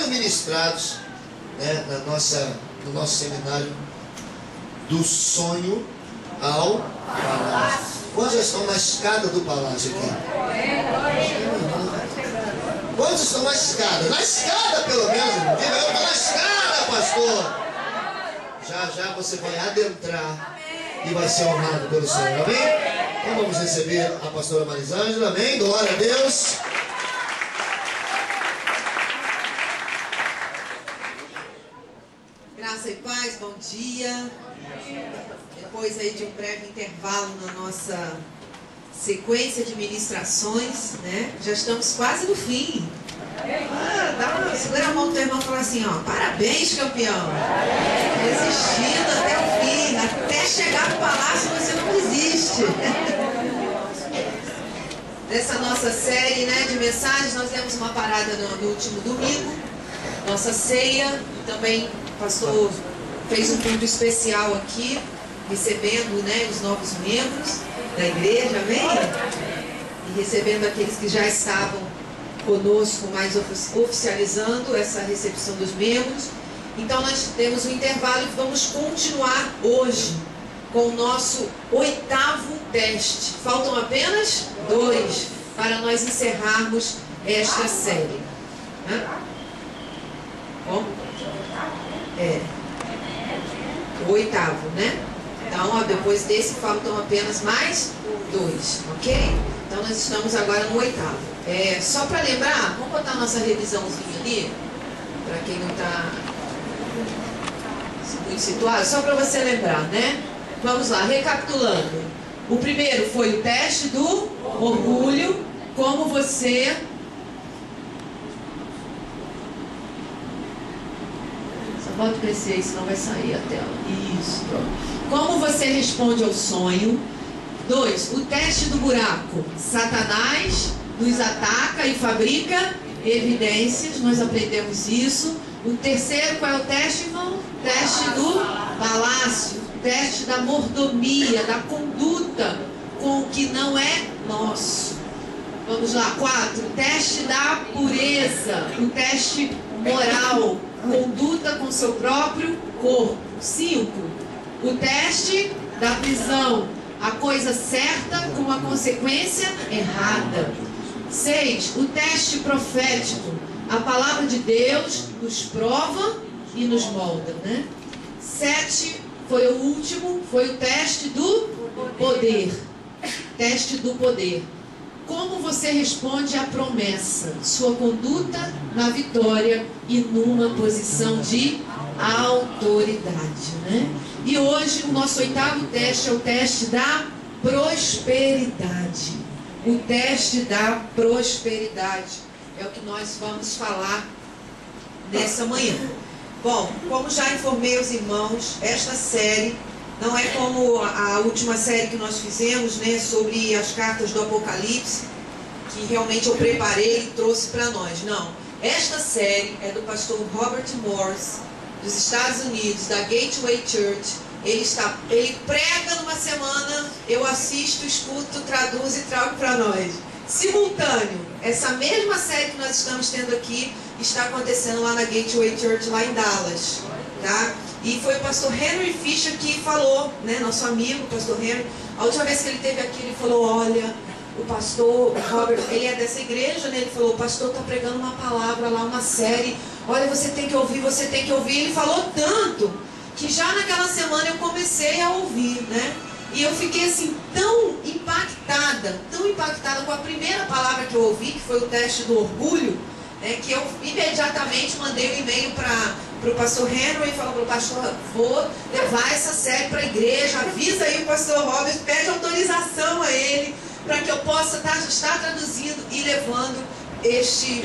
ministrados, né, no nosso seminário do sonho ao palácio. Quantos já estão na escada do palácio aqui? Quantos estão na escada? Na escada, pelo menos. Diga, eu estou na escada, pastor. Já você vai adentrar e vai ser honrado pelo Senhor. Amém? Então vamos receber a pastora Marisângela. Amém? Glória a Deus. Graça e paz, bom dia. Depois aí de um breve intervalo na nossa sequência de ministrações, né? Já estamos quase no fim. Segura a mão do teu irmão e fala assim, ó, parabéns, campeão. Resistindo até o fim, até chegar no palácio você não desiste. Nessa nossa série, né, de mensagens, nós demos uma parada no último domingo, nossa ceia, e também o pastor fez um culto especial aqui, recebendo, né, os novos membros da igreja, amém? E recebendo aqueles que já estavam conosco, mais oficializando essa recepção dos membros. Então nós temos um intervalo e vamos continuar hoje com o nosso 8º teste. Faltam apenas 2 para nós encerrarmos esta série. Como? O 8º, né? Então, ó, depois desse faltam apenas mais 2, ok? Então nós estamos agora no 8º. Só para lembrar, vamos botar a nossa revisãozinha ali, para quem não está muito situado, só para você lembrar, né? Vamos lá, recapitulando. O primeiro foi o teste do orgulho, como você... Só bota o PC aí, senão vai sair a tela. Isso, pronto. Como você responde ao sonho. 2, o teste do buraco. Satanás nos ataca e fabrica evidências, nós aprendemos isso. O terceiro, qual é o teste, irmão? Teste do palácio, teste da mordomia, da conduta com o que não é nosso. Vamos lá, 4, teste da pureza, o teste moral, conduta com seu próprio corpo. 5, o teste da prisão, a coisa certa com a consequência errada. 6, o teste profético, a palavra de Deus nos prova e nos molda, né? 7, foi o último, foi o teste do poder. Teste do poder. Como você responde à promessa, sua conduta na vitória e numa posição de autoridade, né? E hoje o nosso 8º teste é o teste da prosperidade. O teste da prosperidade é o que nós vamos falar nessa manhã. Bom, como já informei os irmãos, esta série não é como a última série que nós fizemos, né, sobre as cartas do Apocalipse, que realmente eu preparei e trouxe para nós. Não, esta série é do pastor Robert Morris, dos Estados Unidos, da Gateway Church. Ele prega numa semana, eu assisto, escuto, traduzo e trago para nós. Simultâneo, essa mesma série que nós estamos tendo aqui está acontecendo lá na Gateway Church, lá em Dallas, tá? E foi o pastor Henry Fisher que falou, né, nosso amigo, o pastor Henry. A última vez que ele esteve aqui, ele falou, olha, o pastor Robert, ele é dessa igreja, né? Ele falou, o pastor está pregando uma palavra lá, uma série, olha, você tem que ouvir, você tem que ouvir. Ele falou tanto que já naquela semana eu comecei a ouvir, né? E eu fiquei assim tão impactada com a primeira palavra que eu ouvi, que foi o teste do orgulho, né, que eu imediatamente mandei um e-mail para o pastor Henry e falou para o pastor, vou levar essa série para a igreja, avisa aí o pastor Robert, pede autorização a ele para que eu possa estar traduzindo e levando este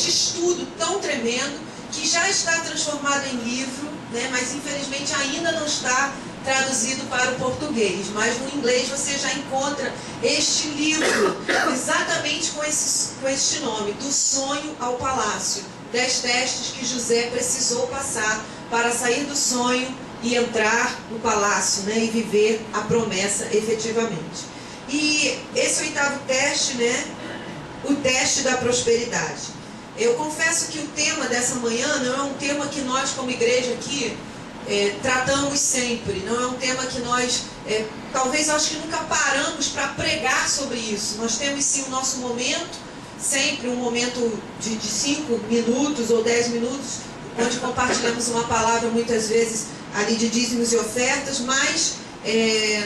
estudo tão tremendo, que já está transformado em livro, né, mas infelizmente ainda não está traduzido para o português, mas no inglês você já encontra este livro, exatamente com este nome, Do Sonho ao Palácio, 10 testes que José precisou passar para sair do sonho e entrar no palácio, né, e viver a promessa efetivamente. E esse 8º teste, né, o teste da prosperidade. Eu confesso que o tema dessa manhã não é um tema que nós como igreja aqui tratamos sempre, não é um tema que nós, talvez eu acho que nunca paramos para pregar sobre isso. Nós temos sim o nosso momento, sempre um momento de 5 minutos ou 10 minutos, onde compartilhamos uma palavra muitas vezes ali de dízimos e ofertas, mas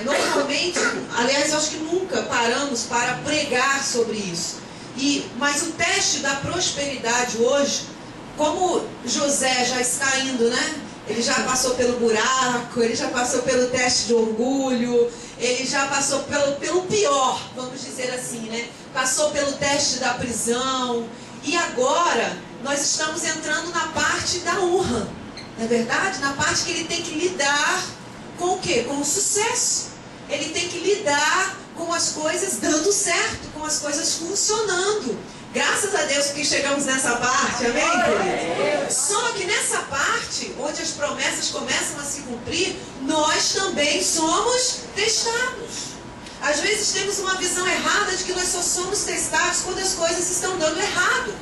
normalmente, aliás, eu acho que nunca paramos para pregar sobre isso. Mas o teste da prosperidade hoje, como José já está indo, né? Ele já passou pelo buraco, ele já passou pelo teste de orgulho, ele já passou pelo pior, vamos dizer assim, né? Passou pelo teste da prisão. E agora nós estamos entrando na parte da honra, não é verdade? Na parte que ele tem que lidar com o quê? Com o sucesso. Ele tem que lidar com as coisas dando certo, com as coisas funcionando. Graças a Deus que chegamos nessa parte, amém, querido? Só que nessa parte, onde as promessas começam a se cumprir, nós também somos testados. Às vezes temos uma visão errada de que nós só somos testados quando as coisas estão dando errado,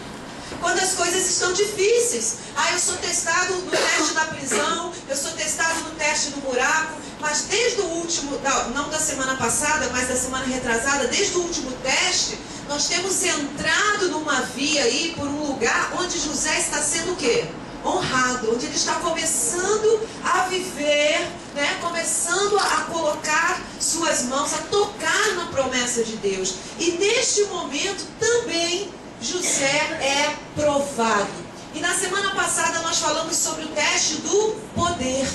quando as coisas estão difíceis. Eu sou testado no teste da prisão, eu sou testado no teste do buraco. Mas desde o último, não da semana passada, mas da semana retrasada, desde o último teste, nós temos entrado numa via aí, por um lugar onde José está sendo o quê? Honrado, onde ele está começando a viver, né? Começando a colocar suas mãos, a tocar na promessa de Deus. E neste momento também José é provado. E na semana passada nós falamos sobre o teste do poder.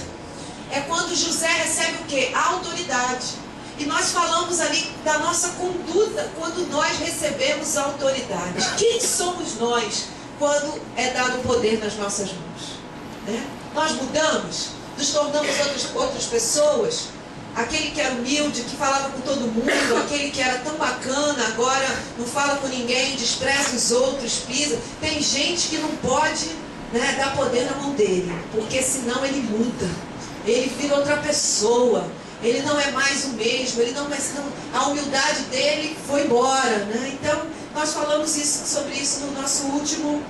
É quando José recebe o quê? A autoridade. E nós falamos ali da nossa conduta quando nós recebemos a autoridade. Quem somos nós quando é dado poder nas nossas mãos? Né? Nós mudamos, nos tornamos outras pessoas. Aquele que era humilde, que falava com todo mundo, aquele que era tão bacana, agora não fala com ninguém, despreza os outros, pisa. Tem gente que não pode, né, dar poder na mão dele, porque senão ele muda. Ele vira outra pessoa, ele não é mais o mesmo, a humildade dele foi embora, né? Então, nós falamos sobre isso no nosso último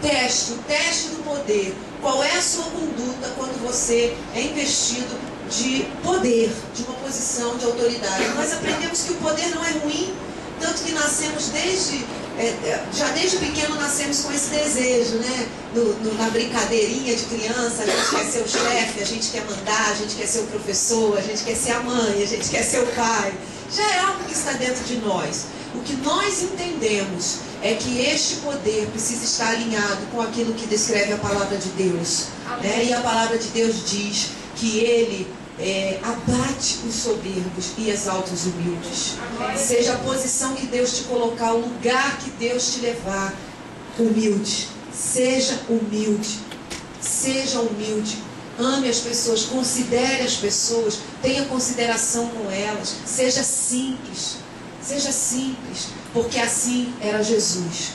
teste, o teste do poder. Qual é a sua conduta quando você é investido de poder, de uma posição de autoridade? Nós aprendemos que o poder não é ruim, tanto que nascemos já desde pequeno nascemos com esse desejo, né? Na brincadeirinha de criança, a gente quer ser o chefe, a gente quer mandar, a gente quer ser o professor, a gente quer ser a mãe, a gente quer ser o pai. Já é algo que está dentro de nós. O que nós entendemos é que este poder precisa estar alinhado com aquilo que descreve a palavra de Deus. Né? E a palavra de Deus diz que Ele abate os soberbos e exalta os humildes. Seja a posição que Deus te colocar, o lugar que Deus te levar, humilde. Seja humilde. Seja humilde. Ame as pessoas, considere as pessoas, tenha consideração com elas. Seja simples. Seja simples, porque assim era Jesus.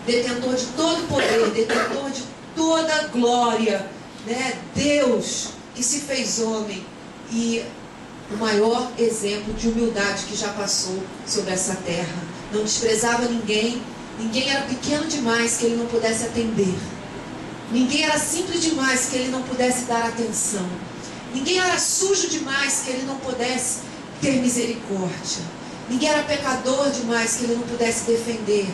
Detentor de todo poder, detentor de toda glória, né? Deus que se fez homem e o maior exemplo de humildade que já passou sobre essa terra. Não desprezava ninguém, ninguém era pequeno demais que ele não pudesse atender. Ninguém era simples demais que ele não pudesse dar atenção. Ninguém era sujo demais que ele não pudesse ter misericórdia. Ninguém era pecador demais que ele não pudesse defender,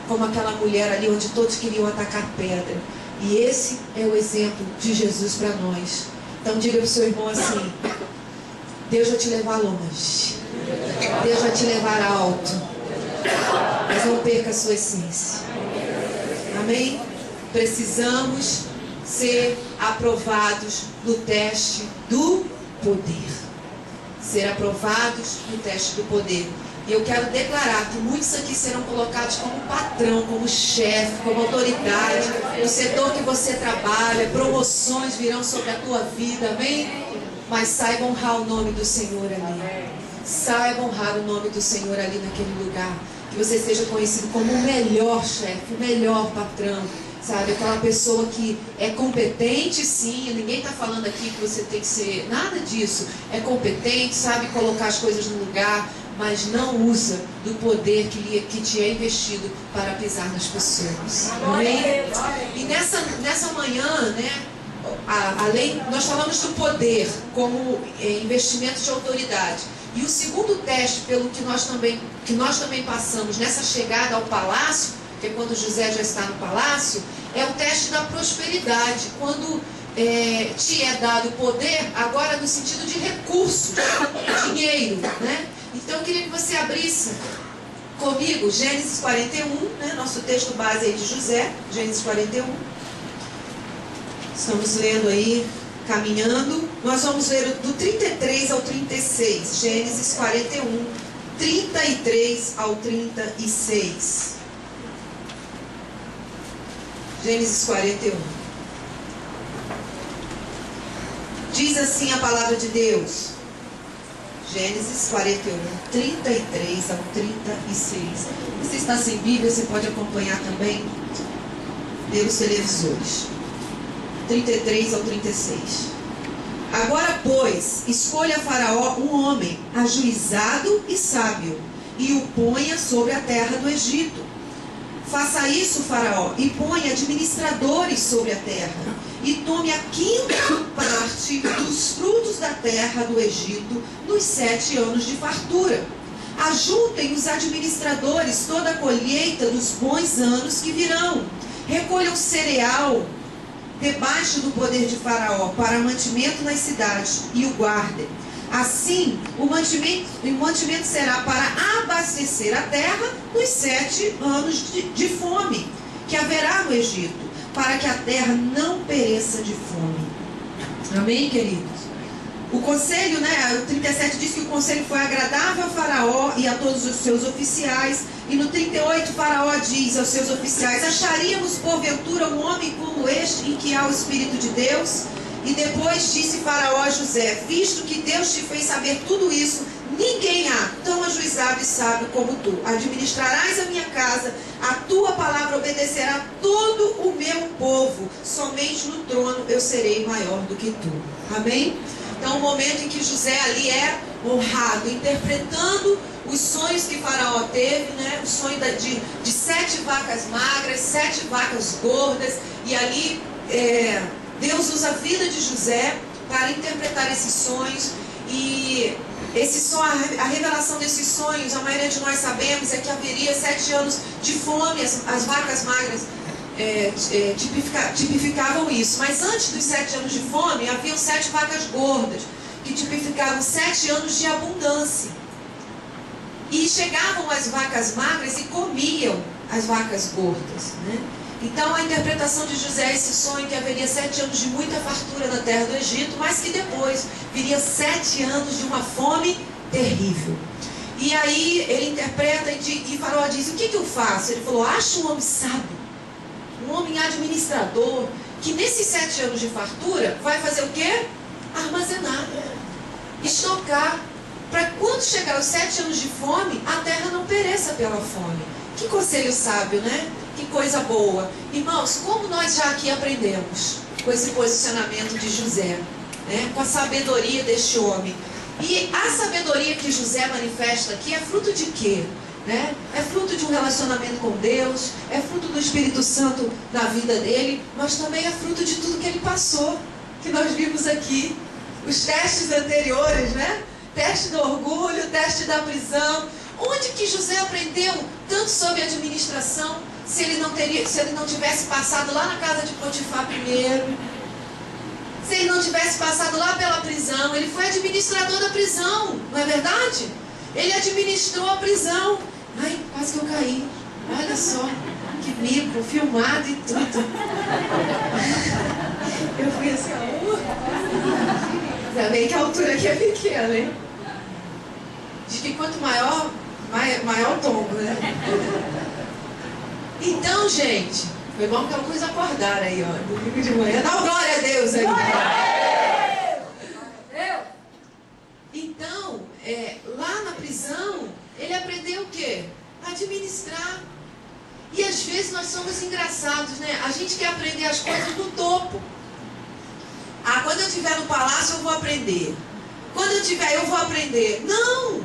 como aquela mulher ali onde todos queriam atacar pedra. E esse é o exemplo de Jesus para nós. Então diga para o seu irmão assim: Deus vai te levar longe, Deus vai te levar alto, mas não perca a sua essência. Amém? Precisamos ser aprovados no teste do poder. Ser aprovados no teste do poder. E eu quero declarar que muitos aqui serão colocados como patrão, como chefe, como autoridade, no setor que você trabalha, promoções virão sobre a tua vida, amém? Mas saiba honrar o nome do Senhor ali. Saiba honrar o nome do Senhor ali naquele lugar. Que você seja conhecido como o melhor chefe, o melhor patrão. Sabe, aquela pessoa que é competente, sim. Ninguém está falando aqui que você tem que ser nada disso. É competente, sabe colocar as coisas no lugar, mas não usa do poder que te é investido para pisar nas pessoas. Amém? E nessa manhã, né, além, nós falamos do poder como investimento de autoridade. E o segundo teste pelo que nós também passamos nessa chegada ao palácio, que é quando José já está no palácio, é o teste da prosperidade. Quando te é dado poder, agora no sentido de recursos, dinheiro, né? Então eu queria que você abrisse comigo Gênesis 41, né? Nosso texto base aí de José, Gênesis 41. Estamos lendo aí, caminhando. Nós vamos ler do 33 ao 36. Gênesis 41, 33 ao 36. Gênesis 41. Diz assim a palavra de Deus. Gênesis 41, 33 ao 36. Você está sem Bíblia, você pode acompanhar também pelos televisores. 33 ao 36. Agora, pois, escolha Faraó um homem ajuizado e sábio, e o ponha sobre a terra do Egito. Faça isso, Faraó, e ponha administradores sobre a terra, e tome a quinta parte dos frutos da terra do Egito nos 7 anos de fartura. Ajuntem os administradores toda a colheita dos bons anos que virão. Recolham cereal debaixo do poder de Faraó para mantimento nas cidades e o guardem. Assim, o mantimento será para abastecer a terra nos 7 anos de fome que haverá no Egito, para que a terra não pereça de fome. Amém, queridos? O conselho, né, o 37 diz que o conselho foi agradável a Faraó e a todos os seus oficiais. E no 38, Faraó diz aos seus oficiais: acharíamos porventura um homem como este em que há o Espírito de Deus? E depois disse Faraó a José: visto que Deus te fez saber tudo isso, ninguém há tão ajuizado e sábio como tu. Administrarás a minha casa, a tua palavra obedecerá todo o meu povo. Somente no trono eu serei maior do que tu. Amém? Então, o momento em que José ali é honrado, interpretando os sonhos que Faraó teve, né? O sonho de 7 vacas magras, 7 vacas gordas, e ali Deus usa a vida de José para interpretar esses sonhos. E a revelação desses sonhos, a maioria de nós sabemos, é que haveria 7 anos de fome. As vacas magras tipificavam isso. Mas antes dos 7 anos de fome, haviam 7 vacas gordas, que tipificavam 7 anos de abundância. E chegavam as vacas magras e comiam as vacas gordas, né? Então a interpretação de José é esse sonho, que haveria 7 anos de muita fartura na terra do Egito, mas que depois viria 7 anos de uma fome terrível. E aí ele interpreta e Faraó diz: o que eu faço? Ele falou: acha um homem sábio, um homem administrador, que nesses 7 anos de fartura vai fazer o quê? Armazenar, estocar, para quando chegar os 7 anos de fome, a terra não pereça pela fome. Que conselho sábio, né? Que coisa boa. Irmãos, como nós já aqui aprendemos com esse posicionamento de José, né? Com a sabedoria deste homem. E a sabedoria que José manifesta aqui é fruto de quê? Né? É fruto de um relacionamento com Deus, é fruto do Espírito Santo na vida dele, mas também é fruto de tudo que ele passou, que nós vimos aqui. Os testes anteriores, né? Teste do orgulho, teste da prisão. Onde que José aprendeu tanto sobre administração, se ele não tivesse passado lá na casa de Potifar primeiro? Se ele não tivesse passado lá pela prisão? Ele foi administrador da prisão, não é verdade? Ele administrou a prisão. Ai, quase que eu caí. Olha só, que mico, filmado e tudo. Eu fui assim, ainda bem que a altura aqui é pequena, hein? Diz que quanto maior o tombo, né? Então, gente, foi bom que alguns acordaram aí, ó, domingo de manhã. Dá glória a Deus aí. Então, lá na prisão, ele aprendeu o quê? Administrar. E às vezes nós somos engraçados, né? A gente quer aprender as coisas no topo. Ah, quando eu estiver no palácio eu vou aprender. Quando eu vou aprender. Não!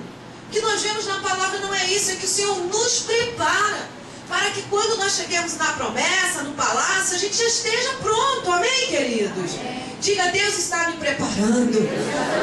O que nós vemos na palavra não é isso, é que o Senhor nos prepara para que quando nós cheguemos na promessa, no palácio, a gente já esteja pronto. Amém, queridos? Diga, Deus está me preparando.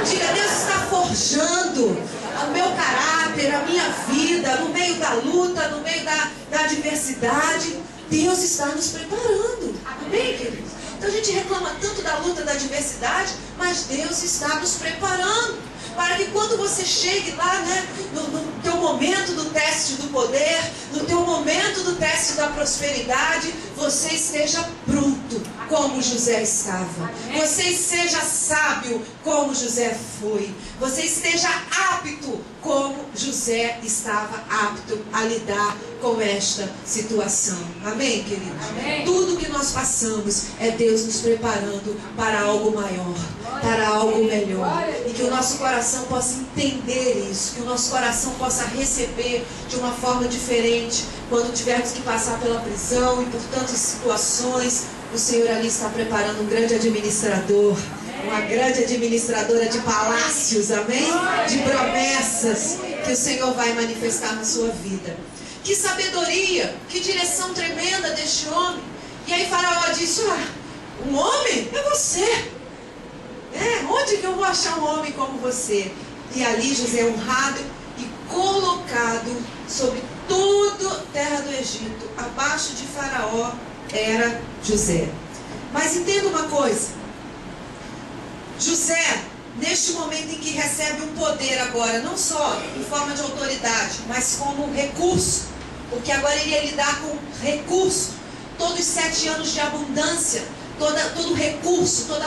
Diga, Deus está forjando o meu caráter, a minha vida, no meio da luta, no meio da adversidade. Deus está nos preparando. Amém, queridos? Então a gente reclama tanto da luta, da adversidade, mas Deus está nos preparando para que quando você chegue lá, né, no teu momento do teste do poder, no teu momento do teste da prosperidade, você esteja pronto como José estava. Você seja sábio como José foi. Você esteja apto como José estava apto a lidar com esta situação. Amém, queridos? Amém. Tudo que nós passamos é Deus nos preparando para algo maior, para algo melhor. E que o nosso coração possa entender isso, que o nosso coração possa receber de uma forma diferente. Quando tivermos que passar pela prisão e por tantas situações, o Senhor ali está preparando um grande administrador, uma grande administradora de palácios, amém? De promessas que o Senhor vai manifestar na sua vida. Que sabedoria, que direção tremenda deste homem. E aí Faraó disse, um homem? É você. Onde que eu vou achar um homem como você? E ali José é honrado e colocado sobre toda a terra do Egito. Abaixo de Faraó era José. Mas entenda uma coisa. José, neste momento em que recebe um poder agora, não só em forma de autoridade, mas como recurso, porque agora ele ia lidar com recurso, todos os 7 anos de abundância, todo recurso, toda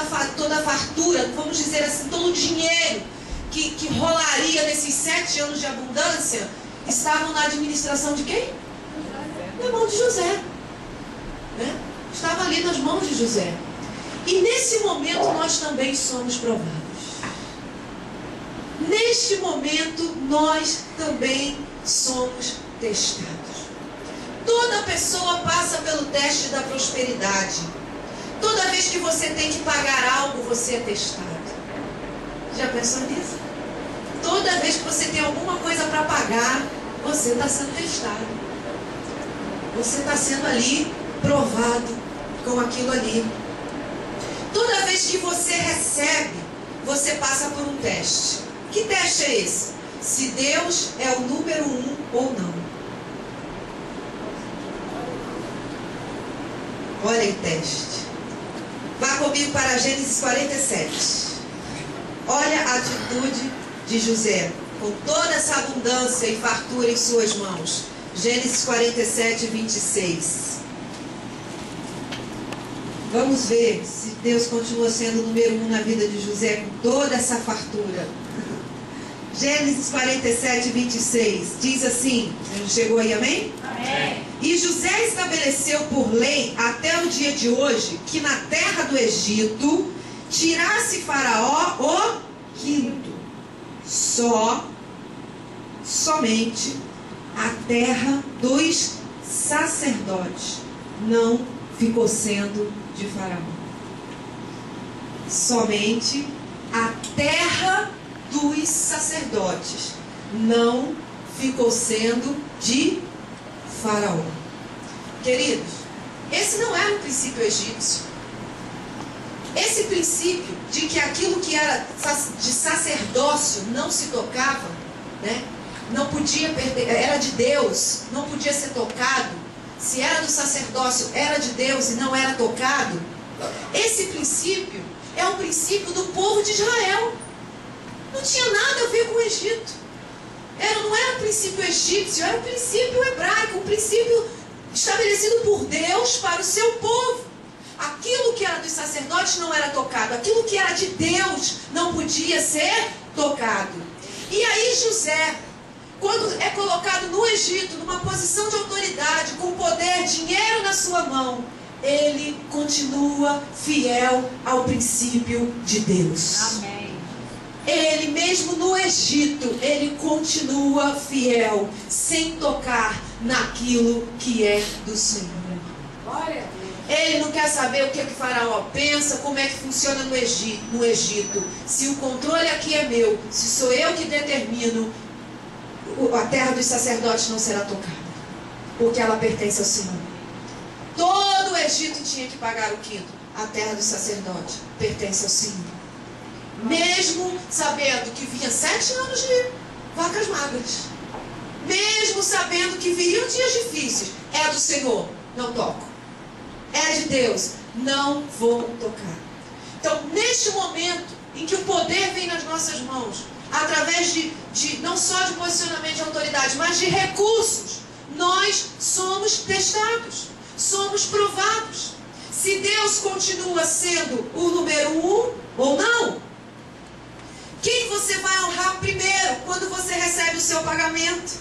fartura, vamos dizer assim, todo o dinheiro que rolaria nesses 7 anos de abundância, estavam na administração de quem? Na mão de José. Estava ali nas mãos de José. E nesse momento nós também somos provados. Neste momento nós também somos testados. Toda pessoa passa pelo teste da prosperidade. Toda vez que você tem que pagar algo, você é testado. Já pensou nisso? Toda vez que você tem alguma coisa para pagar, você está sendo testado. Você está sendo ali provado com aquilo ali. Toda vez que você recebe, você passa por um teste. Que teste é esse? Se Deus é o número 1 ou não. Olha o teste. Vá comigo para Gênesis 47. Olha a atitude de José, com toda essa abundância e fartura em suas mãos. Gênesis 47, 26. Vamos ver se Deus continua sendo o número 1 na vida de José com toda essa fartura. Gênesis 47, 26. Diz assim, chegou aí, amém? Amém. E José estabeleceu por lei até o dia de hoje que na terra do Egito tirasse Faraó o quinto. Somente a terra dos sacerdotes não ficou sendo de Faraó. Somente a terra dos sacerdotes não ficou sendo de Faraó. Queridos, esse não era o princípio egípcio. Esse princípio de que aquilo que era de sacerdócio não se tocava, né? Não podia perder, era de Deus, não podia ser tocado. Se era do sacerdócio, era de Deus e não era tocado. Esse princípio é um princípio do povo de Israel. Não tinha nada a ver com o Egito. Não era um princípio egípcio, era um princípio hebraico, um princípio estabelecido por Deus para o seu povo. Aquilo que era dos sacerdotes não era tocado, aquilo que era de Deus não podia ser tocado. E aí José, quando é colocado no Egito, numa posição de autoridade, com poder, dinheiro na sua mão, ele continua fiel ao princípio de Deus. Amém. Ele mesmo no Egito, ele continua fiel, sem tocar naquilo que é do Senhor. Glória a Deus. Ele não quer saber o que Faraó pensa, como é que funciona no Egito. Se o controle aqui é meu, se sou eu que determino, a terra dos sacerdotes não será tocada, porque ela pertence ao Senhor. Todo o Egito tinha que pagar o quinto. A terra dos sacerdotes pertence ao Senhor. Mesmo sabendo que vinha 7 anos de vacas magras, mesmo sabendo que viriam dias difíceis, é do Senhor, não toco. É de Deus, não vou tocar. Então, neste momento em que o poder vem nas nossas mãos, através de não só de posicionamento de autoridade, mas de recursos, nós somos testados, somos provados. Se Deus continua sendo o número 1 ou não. Quem você vai honrar primeiro quando você recebe o seu pagamento?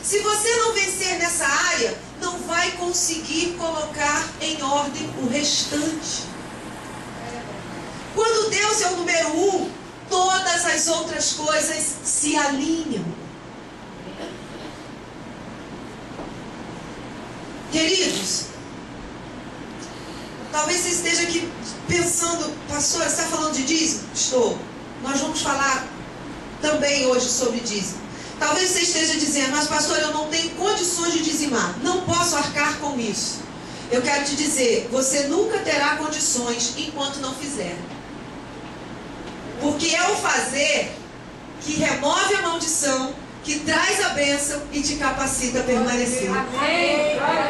Se você não vencer nessa área, não vai conseguir colocar em ordem o restante. Quando Deus é o número 1, todas as outras coisas se alinham. Queridos, talvez você esteja aqui pensando, pastor, você está falando de dízimo? Estou. Nós vamos falar também hoje sobre dízimo. Talvez você esteja dizendo, mas pastor, eu não tenho condições de dizimar, não posso arcar com isso. Eu quero te dizer, você nunca terá condições enquanto não fizer. Porque é o fazer que remove a maldição, que traz a bênção e te capacita a permanecer.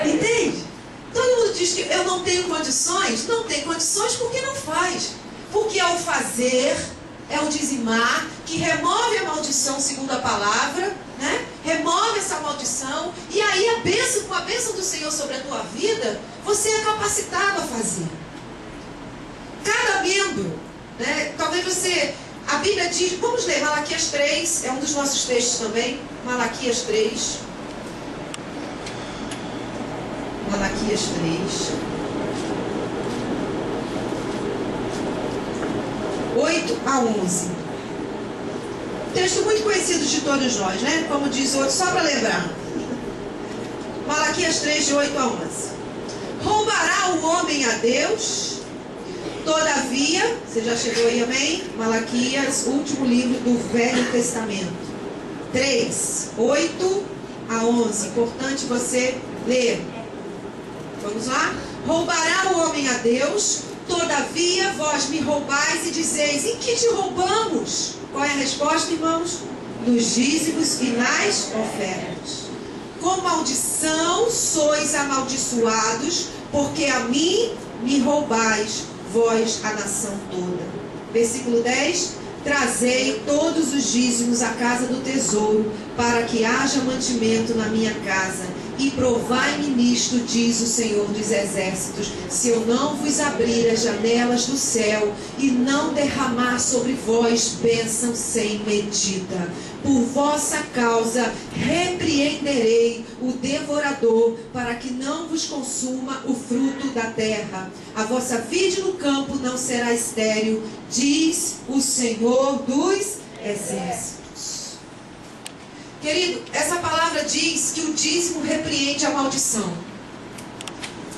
Entende? Todo mundo diz que eu não tenho condições. Não tem condições porque não faz. Porque é o fazer, é o dizimar, que remove a maldição segundo a palavra, né? Remove essa maldição. E aí a bênção, com a bênção do Senhor sobre a tua vida, você é capacitado a fazer. Cada membro, né? Talvez você... A Bíblia diz, vamos ler Malaquias 3, é um dos nossos textos também. Malaquias 3. Malaquias 3. 8 a 11. Texto muito conhecido de todos nós, né? Como diz o outro, só para lembrar. Malaquias 3, de 8 a 11. Roubará o homem a Deus? Todavia, você já chegou aí, amém? Malaquias, último livro do Velho Testamento. 3, 8 a 11. Importante você ler. Vamos lá? Roubará o homem a Deus? Todavia, vós me roubais e dizeis, em que te roubamos? Qual é a resposta, irmãos? Nos dízimos e nas ofertas. Com maldição sois amaldiçoados, porque a mim me roubais, vós a nação toda. Versículo 10. Trazei todos os dízimos à casa do tesouro, para que haja mantimento na minha casa. E provai-me nisto, diz o Senhor dos Exércitos, se eu não vos abrir as janelas do céu e não derramar sobre vós bênção sem medida. Por vossa causa repreenderei o devorador, para que não vos consuma o fruto da terra. A vossa vide no campo não será estéril, diz o Senhor dos Exércitos. Querido, essa palavra diz que o dízimo repreende a maldição.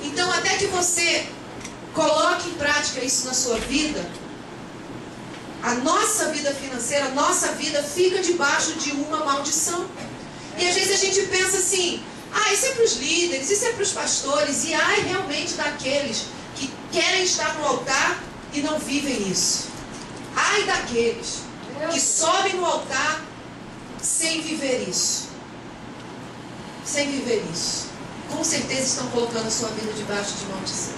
Então, até que você coloque em prática isso na sua vida, a nossa vida financeira, a nossa vida fica debaixo de uma maldição. E às vezes a gente pensa assim, isso é para os líderes, isso é para os pastores, e realmente daqueles que querem estar no altar e não vivem isso. Ai daqueles que sobem no altar sem viver isso. Sem viver isso. Com certeza estão colocando a sua vida debaixo de maldição.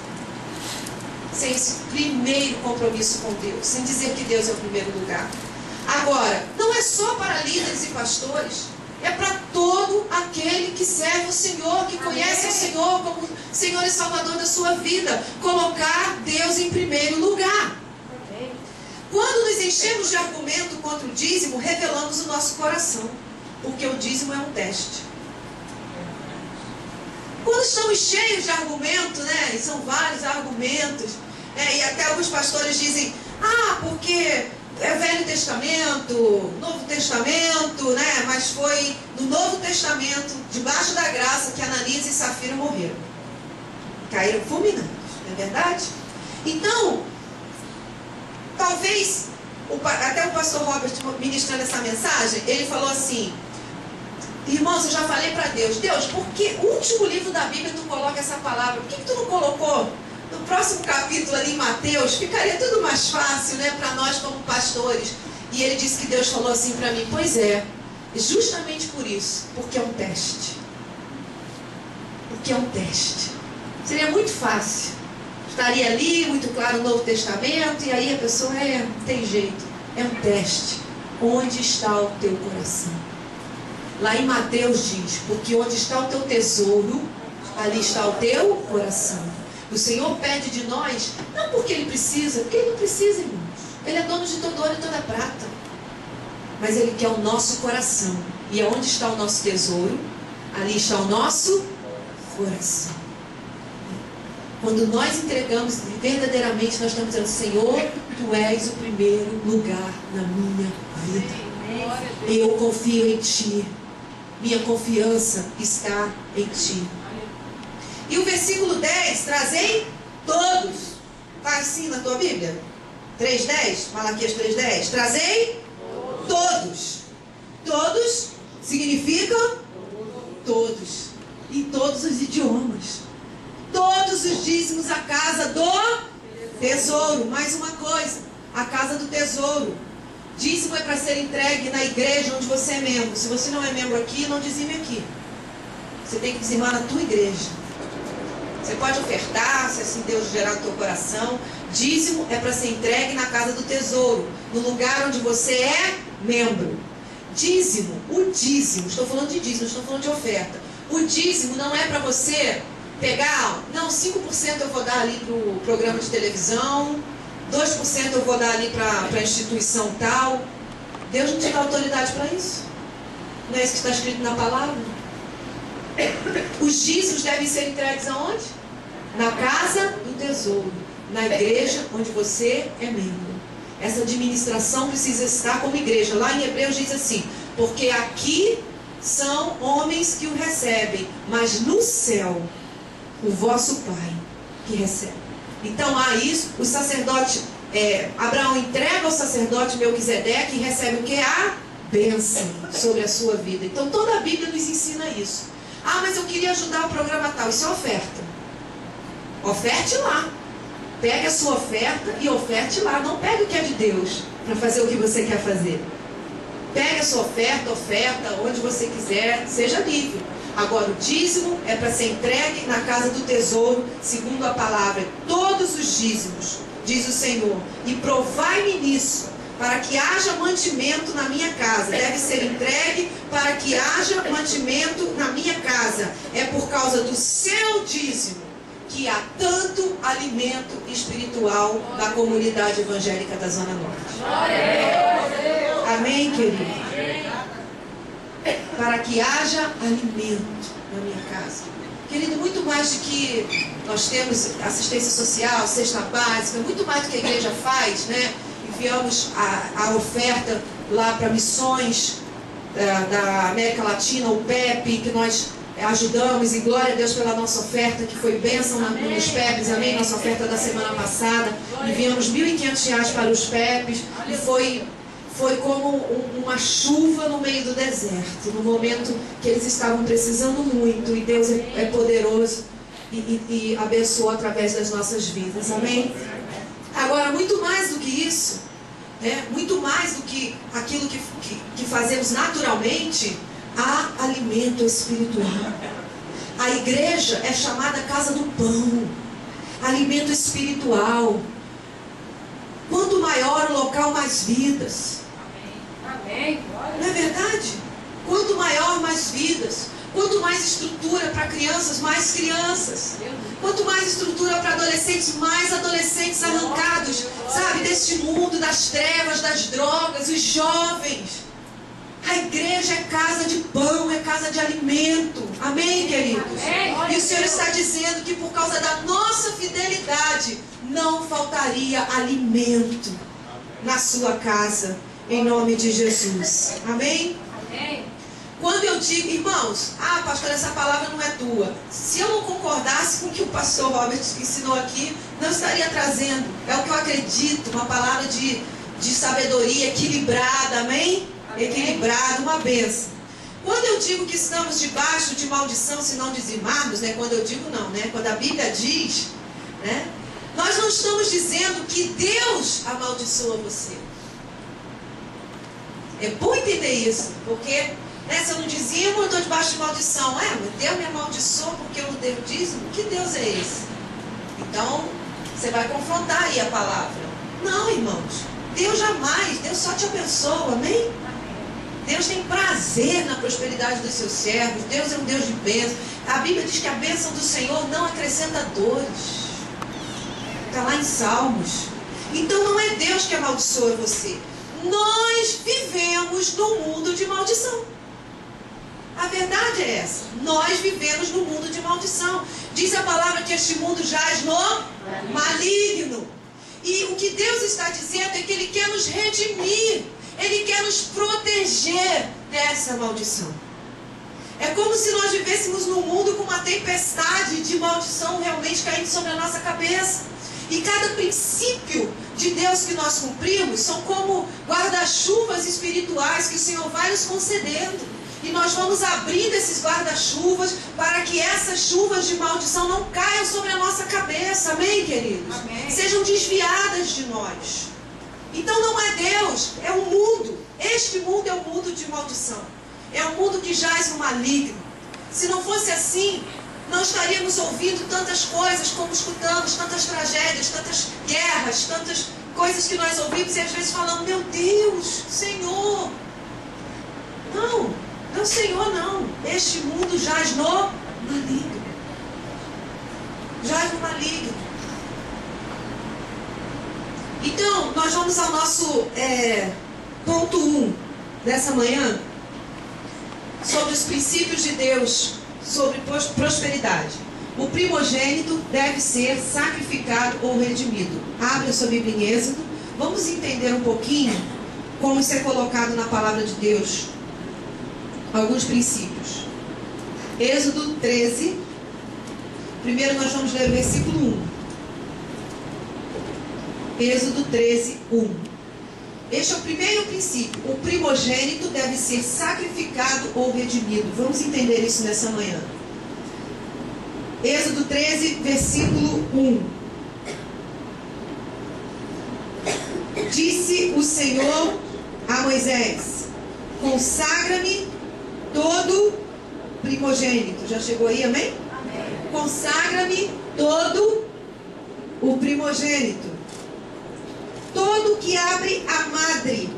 Sem esse primeiro compromisso com Deus. Sem dizer que Deus é o primeiro lugar. Agora, não é só para líderes e pastores. É para todo aquele que serve o Senhor, que conhece o Senhor como Senhor e Salvador da sua vida. Colocar Deus em primeiro lugar. Quando nos enchemos de argumento contra o dízimo, revelamos o nosso coração. Porque o dízimo é um teste. Quando estamos cheios de argumento, né? E são vários argumentos, e até alguns pastores dizem, porque é Velho Testamento, Novo Testamento, né? Mas foi no Novo Testamento, debaixo da graça, que Ananias e Safira morreram. Caíram fulminados, não é verdade? Então, talvez, até o pastor Robert ministrando essa mensagem, ele falou assim, Irmãos, eu já falei para Deus, por que o último livro da Bíblia tu coloca essa palavra? Por que tu não colocou no próximo capítulo ali em Mateus? Ficaria tudo mais fácil, né, para nós como pastores. E ele disse que Deus falou assim para mim, pois é, justamente por isso, porque é um teste. Porque é um teste. Seria muito fácil. Estaria ali, muito claro, o Novo Testamento, e aí a pessoa, não tem jeito. É um teste. Onde está o teu coração? Lá em Mateus diz, porque onde está o teu tesouro, ali está o teu coração. O Senhor pede de nós, não porque Ele precisa, porque Ele não precisa, irmãos. Ele é dono de todo ouro e toda prata. Mas Ele quer o nosso coração. E onde está o nosso tesouro, ali está o nosso coração. Quando nós entregamos verdadeiramente, nós estamos dizendo, Senhor, Tu és o primeiro lugar na minha vida. Eu confio em Ti. Minha confiança está em Ti. E o versículo 10, trazei todos. Está assim na tua Bíblia? 3:10, Malaquias 3:10. Trazei todos. Todos significam todos. Em todos os idiomas. Todos os dízimos à casa do tesouro. Mais uma coisa, a casa do tesouro. Dízimo é para ser entregue na igreja onde você é membro. Se você não é membro aqui, não dizime aqui. Você tem que dizimar na tua igreja. Você pode ofertar, se assim Deus gerar no teu coração. Dízimo é para ser entregue na casa do tesouro, no lugar onde você é membro. Dízimo, o dízimo, estou falando de dízimo, estou falando de oferta. O dízimo não é para você pegar, não, 5% eu vou dar ali para o programa de televisão, 2% eu vou dar ali para a instituição tal. Deus não te dá autoridade para isso. Não é isso que está escrito na palavra? Os dízimos devem ser entregues aonde? Na casa do tesouro, na igreja onde você é membro. Essa administração precisa estar como igreja. Lá em Hebreus diz assim, porque aqui são homens que o recebem, mas no céu, o vosso Pai que recebe. Então há isso, o sacerdote, Abraão entrega ao sacerdote Melquisedeque e recebe o que? A bênção sobre a sua vida. Então toda a Bíblia nos ensina isso. Ah, mas eu queria ajudar o programa tal. Isso é oferta. Oferte lá. Pegue a sua oferta e oferte lá. Não pegue o que é de Deus para fazer o que você quer fazer. Pegue a sua oferta onde você quiser, seja livre. Agora o dízimo é para ser entregue na casa do tesouro, segundo a palavra. Todos os dízimos, diz o Senhor, e provai-me nisso, para que haja mantimento na minha casa. Deve ser entregue para que haja mantimento na minha casa. É por causa do seu dízimo que há tanto alimento espiritual da comunidade evangélica da Zona Norte. Amém, querido? Para que haja alimento na minha casa. Querido, muito mais do que nós temos assistência social, cesta básica, muito mais do que a igreja faz, né? Enviamos a oferta lá para missões da América Latina, o PEP, que nós ajudamos, e glória a Deus pela nossa oferta, que foi bênção nos PEPs, amém? Nossa oferta da semana passada, enviamos R$1.500 para os PEPs, e foi como uma chuva no meio do deserto, no momento que eles estavam precisando muito, e Deus é poderoso e abençoou através das nossas vidas, amém? Agora, muito mais do que isso, muito mais do que aquilo que fazemos naturalmente, há alimento espiritual. A igreja é chamada casa do pão, alimento espiritual. Quanto maior o local, mais vidas. Não é verdade? Quanto maior, mais vidas. Quanto mais estrutura para crianças, mais crianças. Quanto mais estrutura para adolescentes, mais adolescentes arrancados, sabe, deste mundo, das trevas, das drogas, os jovens. A igreja é casa de pão, é casa de alimento. Amém, queridos? E o Senhor está dizendo que por causa da nossa fidelidade, não faltaria alimento na sua casa, em nome de Jesus. Amém? Quando eu digo, irmãos, pastor, essa palavra não é tua. Se eu não concordasse com o que o pastor Robert ensinou aqui, não estaria trazendo. É o que eu acredito, uma palavra de sabedoria equilibrada, amém? Equilibrada, uma bênção. Quando eu digo que estamos debaixo de maldição se não dizimarmos, né? Quando eu digo não, né? Quando a Bíblia diz, né? Nós não estamos dizendo que Deus amaldiçoa você. É bom entender isso, porque se eu não dizimo, eu estou debaixo de maldição. Mas Deus me amaldiçoa porque eu não devo dízimo? Que Deus é esse? Então, você vai confrontar aí a palavra. Não, irmãos. Deus jamais, Deus só te abençoa, amém? Deus tem prazer na prosperidade dos seus servos. Deus é um Deus de bênção. A Bíblia diz que a bênção do Senhor não acrescenta dores. Está lá em Salmos. Então não é Deus que amaldiçoa você. Nós vivemos num mundo de maldição. A verdade é essa. Nós vivemos num mundo de maldição. Diz a palavra que este mundo jaz no maligno. E o que Deus está dizendo é que Ele quer nos redimir. Ele quer nos proteger dessa maldição. É como se nós vivêssemos num mundo com uma tempestade de maldição realmente caindo sobre a nossa cabeça. E cada princípio de Deus que nós cumprimos são como guarda-chuvas espirituais que o Senhor vai nos concedendo. E nós vamos abrindo esses guarda-chuvas para que essas chuvas de maldição não caiam sobre a nossa cabeça. Amém, queridos? Amém. Sejam desviadas de nós. Então não é Deus, é o mundo. Este mundo é um mundo de maldição. É um mundo que jaz no maligno. Se não fosse assim, não estaríamos ouvindo tantas coisas como escutamos, tantas tragédias, tantas guerras, tantas coisas que nós ouvimos e às vezes falamos, meu Deus, Senhor. Não, não, Senhor, não. Este mundo jaz no maligno. Jaz no maligno. Então, nós vamos ao nosso ponto 1 dessa manhã, sobre os princípios de Deus, sobre prosperidade. O primogênito deve ser sacrificado ou redimido. Abre a sua Bíblia em Êxodo. Vamos entender um pouquinho como isso é colocado na palavra de Deus. Alguns princípios. Êxodo 13. Primeiro nós vamos ler o versículo 1. Êxodo 13, 1. Este é o primeiro princípio. O primogênito deve ser sacrificado ou redimido. Vamos entender isso nessa manhã. Êxodo 13, versículo 1. Disse o Senhor a Moisés: consagra-me todo primogênito. Já chegou aí, amém? Amém. Consagra-me todo o primogênito. Todo que abre a madre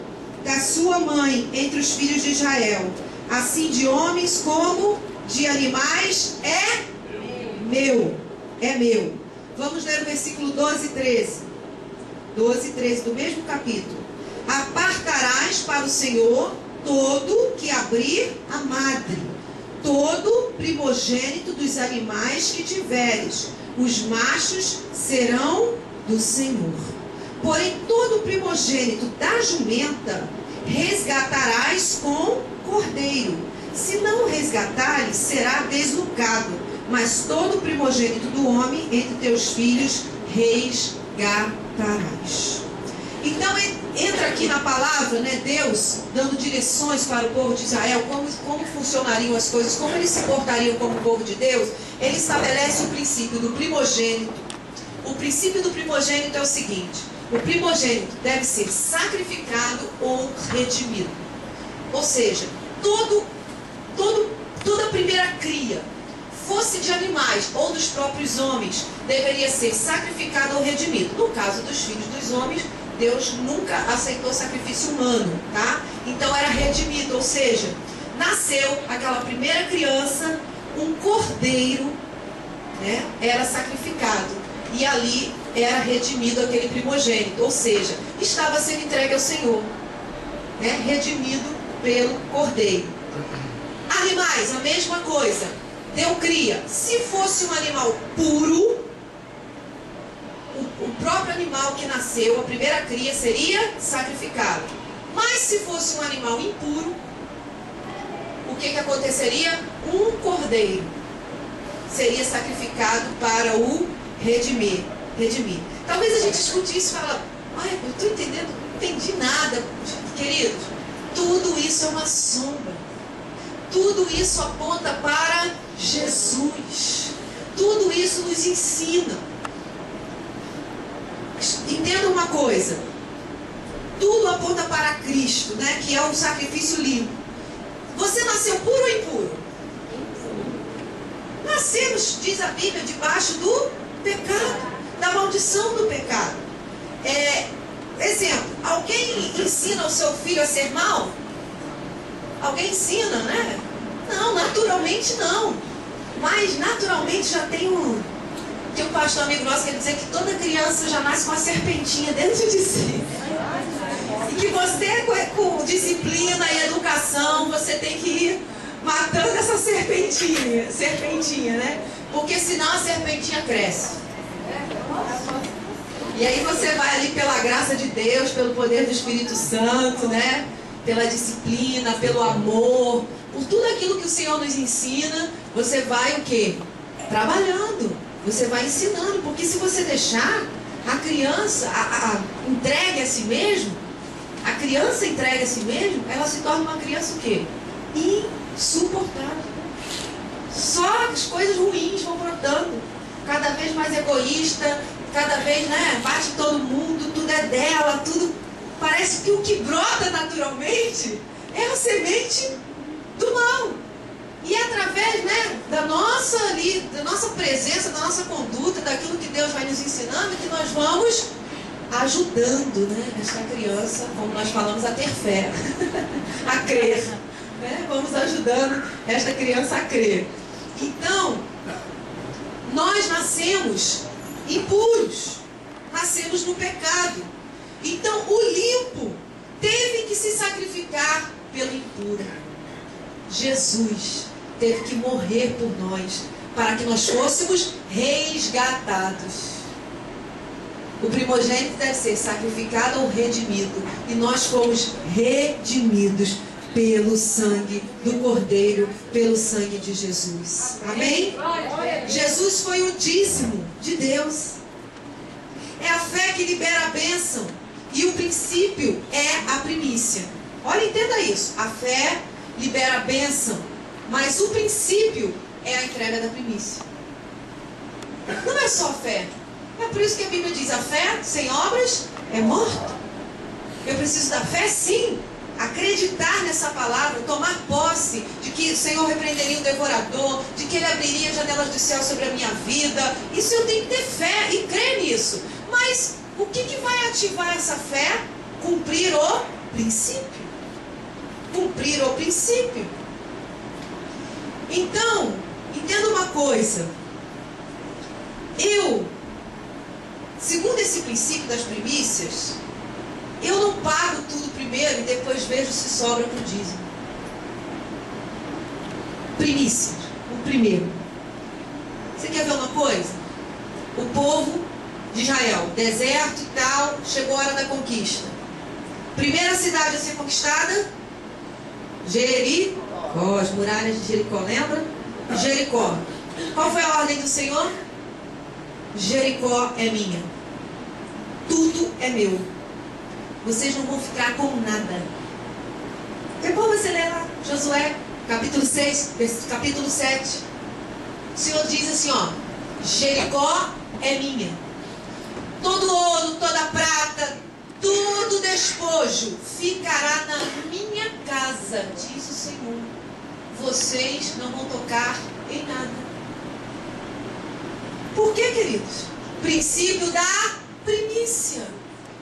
da sua mãe entre os filhos de Israel, assim de homens como de animais, é meu. É meu. Vamos ler o versículo 12 e 13. 12 e 13 do mesmo capítulo. Apartarás para o Senhor todo que abrir a madre, todo primogênito dos animais que tiveres. Os machos serão do Senhor. Porém, todo primogênito da jumenta resgatarás com cordeiro. Se não resgatares, será desnucado. Mas todo primogênito do homem entre teus filhos resgatarás. Então, entra aqui na palavra, né, Deus dando direções para o povo de Israel, como funcionariam as coisas, como eles se portariam como povo de Deus. Ele estabelece o princípio do primogênito. O princípio do primogênito é o seguinte: o primogênito deve ser sacrificado ou redimido. Ou seja, toda a primeira cria, fosse de animais ou dos próprios homens, deveria ser sacrificado ou redimido. No caso dos filhos dos homens, Deus nunca aceitou sacrifício humano, tá? Então era redimido, ou seja, nasceu aquela primeira criança, um cordeiro, né, era sacrificado. E ali era redimido aquele primogênito, ou seja, estava sendo entregue ao Senhor, né, redimido pelo cordeiro. Animais, a mesma coisa, deu cria. Se fosse um animal puro, o próprio animal que nasceu, a primeira cria, seria sacrificado. Mas se fosse um animal impuro, o que aconteceria? Um cordeiro seria sacrificado para o redimir. Talvez a gente escute isso e fala: ai, eu estou entendendo, não entendi nada. Queridos, tudo isso é uma sombra. tudo isso aponta para Jesus. Tudo isso nos ensina. Entenda uma coisa. Tudo aponta para Cristo, né? Que é o sacrifício limpo. Você nasceu puro ou impuro? Nascemos, diz a Bíblia, debaixo do pecado, da maldição do pecado. Exemplo, alguém ensina o seu filho a ser mau? Alguém ensina, né? Não, naturalmente não. Mas naturalmente já tem um pastor amigo nosso que quer dizer que toda criança já nasce com uma serpentinha dentro de si. E que você, com disciplina e educação, você tem que ir matando essa serpentinha, né? Porque senão a serpentinha cresce. E aí você vai ali pela graça de Deus, pelo poder do Espírito Santo, né? Pela disciplina, pelo amor, por tudo aquilo que o Senhor nos ensina, você vai o quê? Trabalhando. Você vai ensinando, porque se você deixar a criança entregue a si mesmo, a criança entregue a si mesmo, ela se torna uma criança o quê? Insuportável. Só as coisas ruins vão brotando. Cada vez mais egoísta, cada vez, né, bate todo mundo, tudo é dela, tudo. Parece que o que brota naturalmente é a semente do mal. E é através, né, da nossa presença, da nossa conduta, daquilo que Deus vai nos ensinando, que nós vamos ajudando, né, esta criança, como nós falamos, a ter fé, a crer. Né? Vamos ajudando esta criança a crer. Então, nós nascemos impuros, nascemos no pecado. Então, o limpo teve que se sacrificar pelo impuro. Jesus teve que morrer por nós, para que nós fôssemos resgatados. O primogênito deve ser sacrificado ou redimido. E nós fomos redimidos pelo sangue do Cordeiro, pelo sangue de Jesus. Amém? Jesus foi o dízimo de Deus. É a fé que libera a bênção. E o princípio é a primícia. Olha, entenda isso. A fé libera a bênção, mas o princípio é a entrega da primícia. Não é só fé. É por isso que a Bíblia diz: a fé sem obras é morta. Eu preciso da fé, sim. Acreditar nessa palavra, tomar posse de que o Senhor repreenderia o devorador, de que Ele abriria janelas do céu sobre a minha vida. Isso eu tenho que ter fé e crer nisso. Mas o que vai ativar essa fé? Cumprir o princípio. Cumprir o princípio. Então, entenda uma coisa. Segundo esse princípio das primícias, eu não pago tudo primeiro e depois vejo se sobra para o dízimo. Primícias, o primeiro. Você quer ver uma coisa? O povo de Israel, deserto e tal, chegou a hora da conquista. Primeira cidade a ser conquistada, Jericó, as muralhas de Jericó, lembra? Jericó. Qual foi a ordem do Senhor? Jericó é minha. Tudo é meu. Vocês não vão ficar com nada. Depois você lê lá, Josué, capítulo 6, capítulo 7. O Senhor diz assim, ó: Jericó é minha. Todo ouro, toda prata, todo despojo ficará na minha casa, diz o Senhor. Vocês não vão tocar em nada. Por quê, queridos? Princípio da primícia.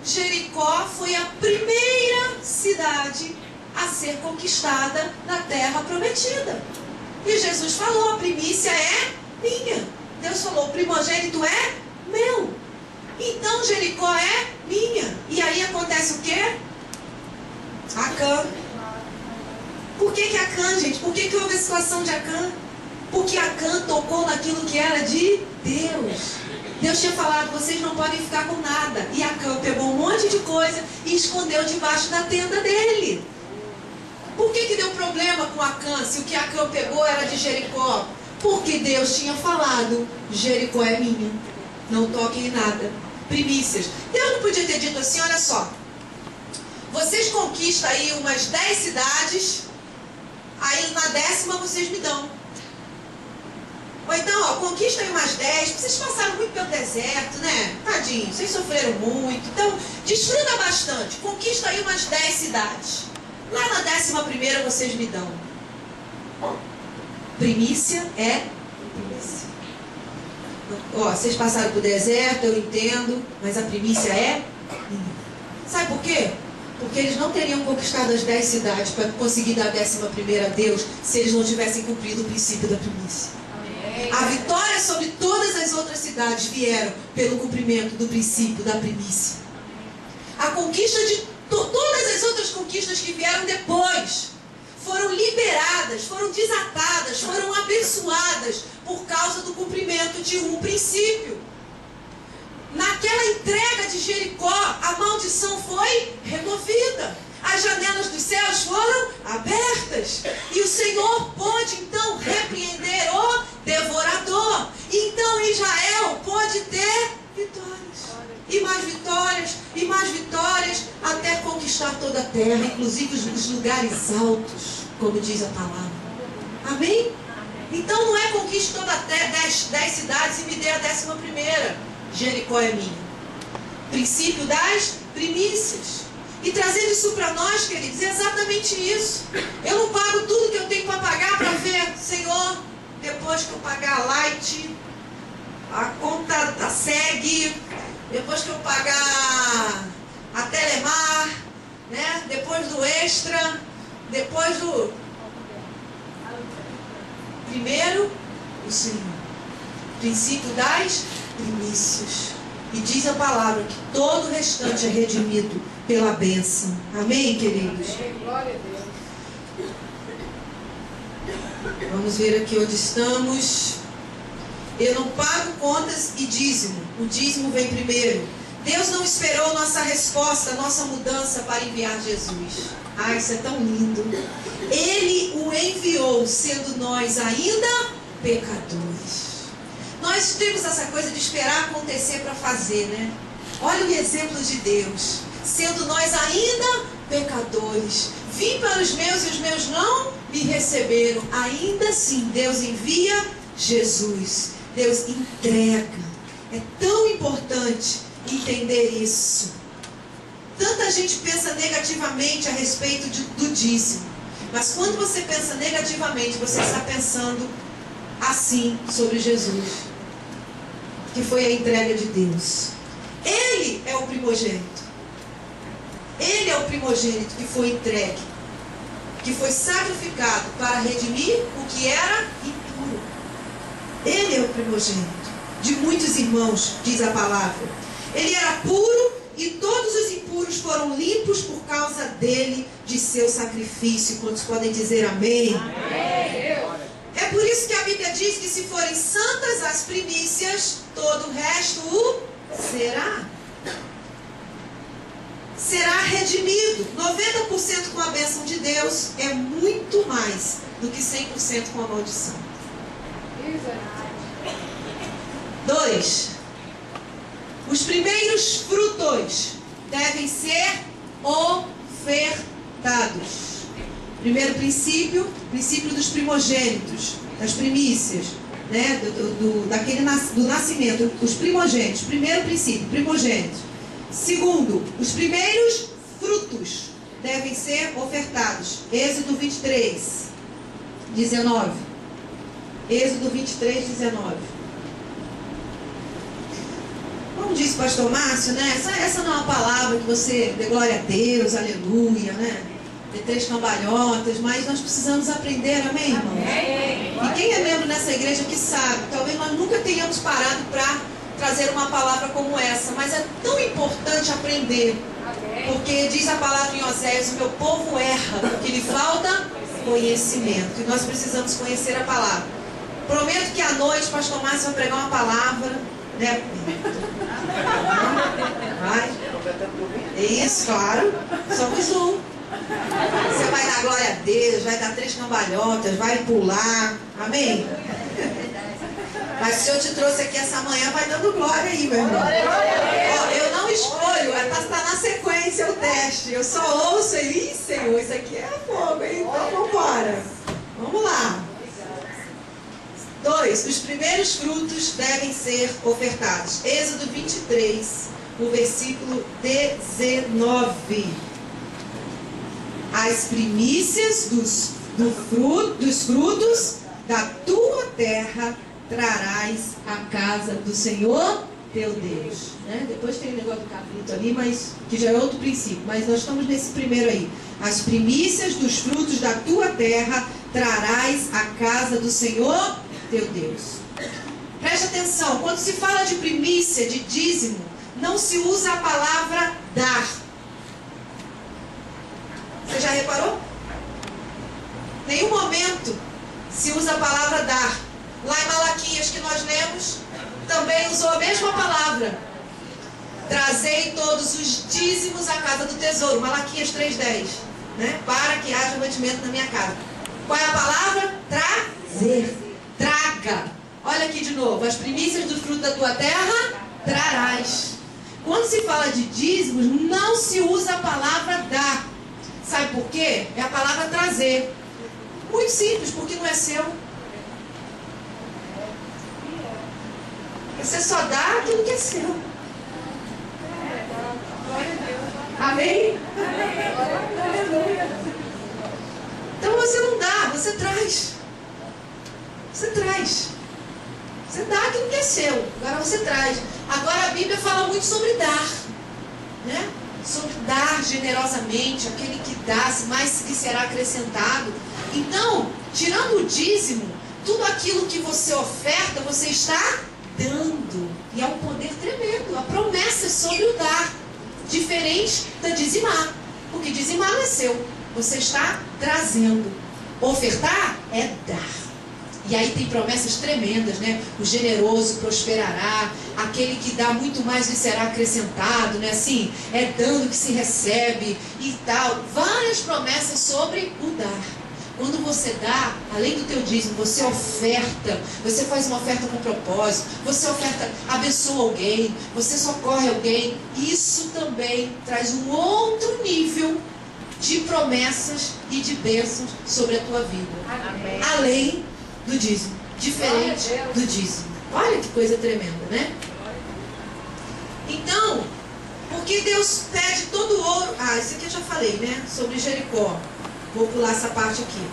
Jericó foi a primeira cidade a ser conquistada na terra prometida. E Jesus falou: a primícia é minha. Deus falou: o primogênito é meu. Então Jericó é minha. E aí acontece o quê? Acã. Por que Acã, gente? Por que houve a situação de Acã? Porque Acã tocou naquilo que era de Deus. Deus tinha falado: vocês não podem ficar com nada. E Acã pegou um monte de coisa e escondeu debaixo da tenda dele. Por que deu problema com Acã, se o que Acã pegou era de Jericó? Porque Deus tinha falado: Jericó é minha, não toquem em nada. Primícias. Deus não podia ter dito assim: olha só, vocês conquistam aí umas 10 cidades, aí na 10ª vocês me dão. Ou então, ó, conquista aí umas 10, vocês passaram muito pelo deserto, né? Tadinho, vocês sofreram muito. Então, desfruta bastante. Conquista aí umas 10 cidades. Lá na 11ª vocês me dão. Primícia é primícia. Ó, vocês passaram por deserto, eu entendo, mas a primícia é minha. Sabe por quê? Porque eles não teriam conquistado as 10 cidades para conseguir dar a 11ª a Deus se eles não tivessem cumprido o princípio da primícia. A vitória sobre todas as outras cidades vieram pelo cumprimento do princípio da primícia. A conquista de todas as outras conquistas que vieram depois foram liberadas, foram desatadas, foram abençoadas por causa do cumprimento de um princípio. Naquela entrega de Jericó, a maldição foi removida. As janelas dos céus foram abertas. E o Senhor pôde então repreender o devorador. Então Israel pôde ter vitórias. E mais vitórias, e mais vitórias, até conquistar toda a terra, inclusive os lugares altos, como diz a palavra. Amém? Então não é conquiste toda a terra, 10 cidades e me dê a 11ª. Jericó é minha. Princípio das primícias. E trazendo isso para nós, queridos, é exatamente isso. Eu não pago tudo que eu tenho para pagar para ver, Senhor, depois que eu pagar a Light, a conta da SEG, depois que eu pagar a Telemar, né? Depois do Extra, depois do... Primeiro, o Senhor. Princípio das primícias. E diz a palavra que todo o restante é redimido pela bênção. Amém, queridos? Glória a Deus. Vamos ver aqui onde estamos. Eu não pago contas e dízimo. O dízimo vem primeiro. Deus não esperou nossa resposta, nossa mudança para enviar Jesus. Ah, isso é tão lindo. Ele o enviou, sendo nós ainda pecadores. Nós temos essa coisa de esperar acontecer para fazer, né? Olha o exemplo de Deus. Sendo nós ainda pecadores. Vim para os meus e os meus não me receberam. Ainda assim, Deus envia Jesus. Deus entrega. É tão importante entender isso. Tanta gente pensa negativamente a respeito do dízimo. Mas quando você pensa negativamente, você está pensando assim sobre Jesus, que foi a entrega de Deus. Ele é o primogênito. Ele é o primogênito que foi entregue, que foi sacrificado para redimir o que era impuro. Ele é o primogênito de muitos irmãos, diz a palavra. Ele era puro e todos os impuros foram limpos por causa dele, de seu sacrifício. Quantos podem dizer amém? Amém. É por isso que a Bíblia diz que se forem santas as primícias, todo o resto o será. Será redimido. 90% com a bênção de Deus é muito mais do que 100% com a maldição. 2. Os primeiros frutos devem ser ofertados. Primeiro princípio, princípio dos primogênitos, das primícias, né? do nascimento, os primogênitos. Primeiro princípio, primogênitos. Segundo, os primeiros frutos devem ser ofertados. Êxodo 23, 19. Êxodo 23, 19. Como disse o pastor Márcio, né? Essa não é uma palavra que você dê glória a Deus, aleluia, né? De 3 cambalhotas, mas nós precisamos aprender, amém, irmãos? E quem é membro nessa igreja que sabe, talvez nós nunca tenhamos parado para trazer uma palavra como essa, mas é tão importante aprender, porque diz a palavra em Oséias: o meu povo erra, porque lhe falta conhecimento, e nós precisamos conhecer a palavra. Prometo que à noite o pastor Márcio vai pregar uma palavra, né? Vai. É isso, claro. Somos um. Você vai dar glória a Deus, vai dar 3 cambalhotas, vai pular. Amém? Mas se eu te trouxe aqui essa manhã, vai dando glória aí, meu irmão. Ó, eu não escolho, está na sequência o teste. Eu só ouço e, Senhor, isso aqui é fogo, hein? Então vambora. Vamos lá. 2. Os primeiros frutos devem ser ofertados. Êxodo 23, o versículo 19. As primícias dos frutos da tua terra trarás à casa do Senhor teu Deus. Né? Depois tem o negócio do cabrito ali, mas que já é outro princípio. Mas nós estamos nesse primeiro aí. As primícias dos frutos da tua terra trarás à casa do Senhor teu Deus. Preste atenção, quando se fala de primícia, de dízimo, não se usa a palavra dar. Você já reparou? Nenhum momento se usa a palavra dar. Lá em Malaquias que nós lemos, também usou a mesma palavra. Trazei todos os dízimos à casa do tesouro. Malaquias 3:10, né? Para que haja mantimento na minha casa. Qual é a palavra? Trazer. Traga. Olha aqui de novo. As primícias do fruto da tua terra trarás. Quando se fala de dízimos, não se usa a palavra dar. Sabe por quê? É a palavra trazer. Muito simples, porque não é seu. Você só dá aquilo que é seu. Amém? Então você não dá, você traz. Você traz. Você dá aquilo que é seu. Agora você traz. Agora a Bíblia fala muito sobre dar, né? Sobre dar generosamente. Aquele que dá, mais lhe será acrescentado. Então, tirando o dízimo, tudo aquilo que você oferta, você está dando. E é um poder tremendo. A promessa é sobre o dar. Diferente da dizimar. Porque dizimar não é seu. Você está trazendo. Ofertar é dar. E aí tem promessas tremendas, né? O generoso prosperará. Aquele que dá muito mais lhe será acrescentado, né? Assim, é dando que se recebe e tal. Várias promessas sobre o dar. Quando você dá, além do teu dízimo, você oferta, você faz uma oferta com propósito, você oferta, abençoa alguém, você socorre alguém. Isso também traz um outro nível de promessas e de bênçãos sobre a tua vida. Amém. Além do dízimo, diferente do dízimo. Olha que coisa tremenda, né? Então, porque Deus pede todo o ouro. Ah, isso aqui eu já falei, né? Sobre Jericó. Vou pular essa parte aqui.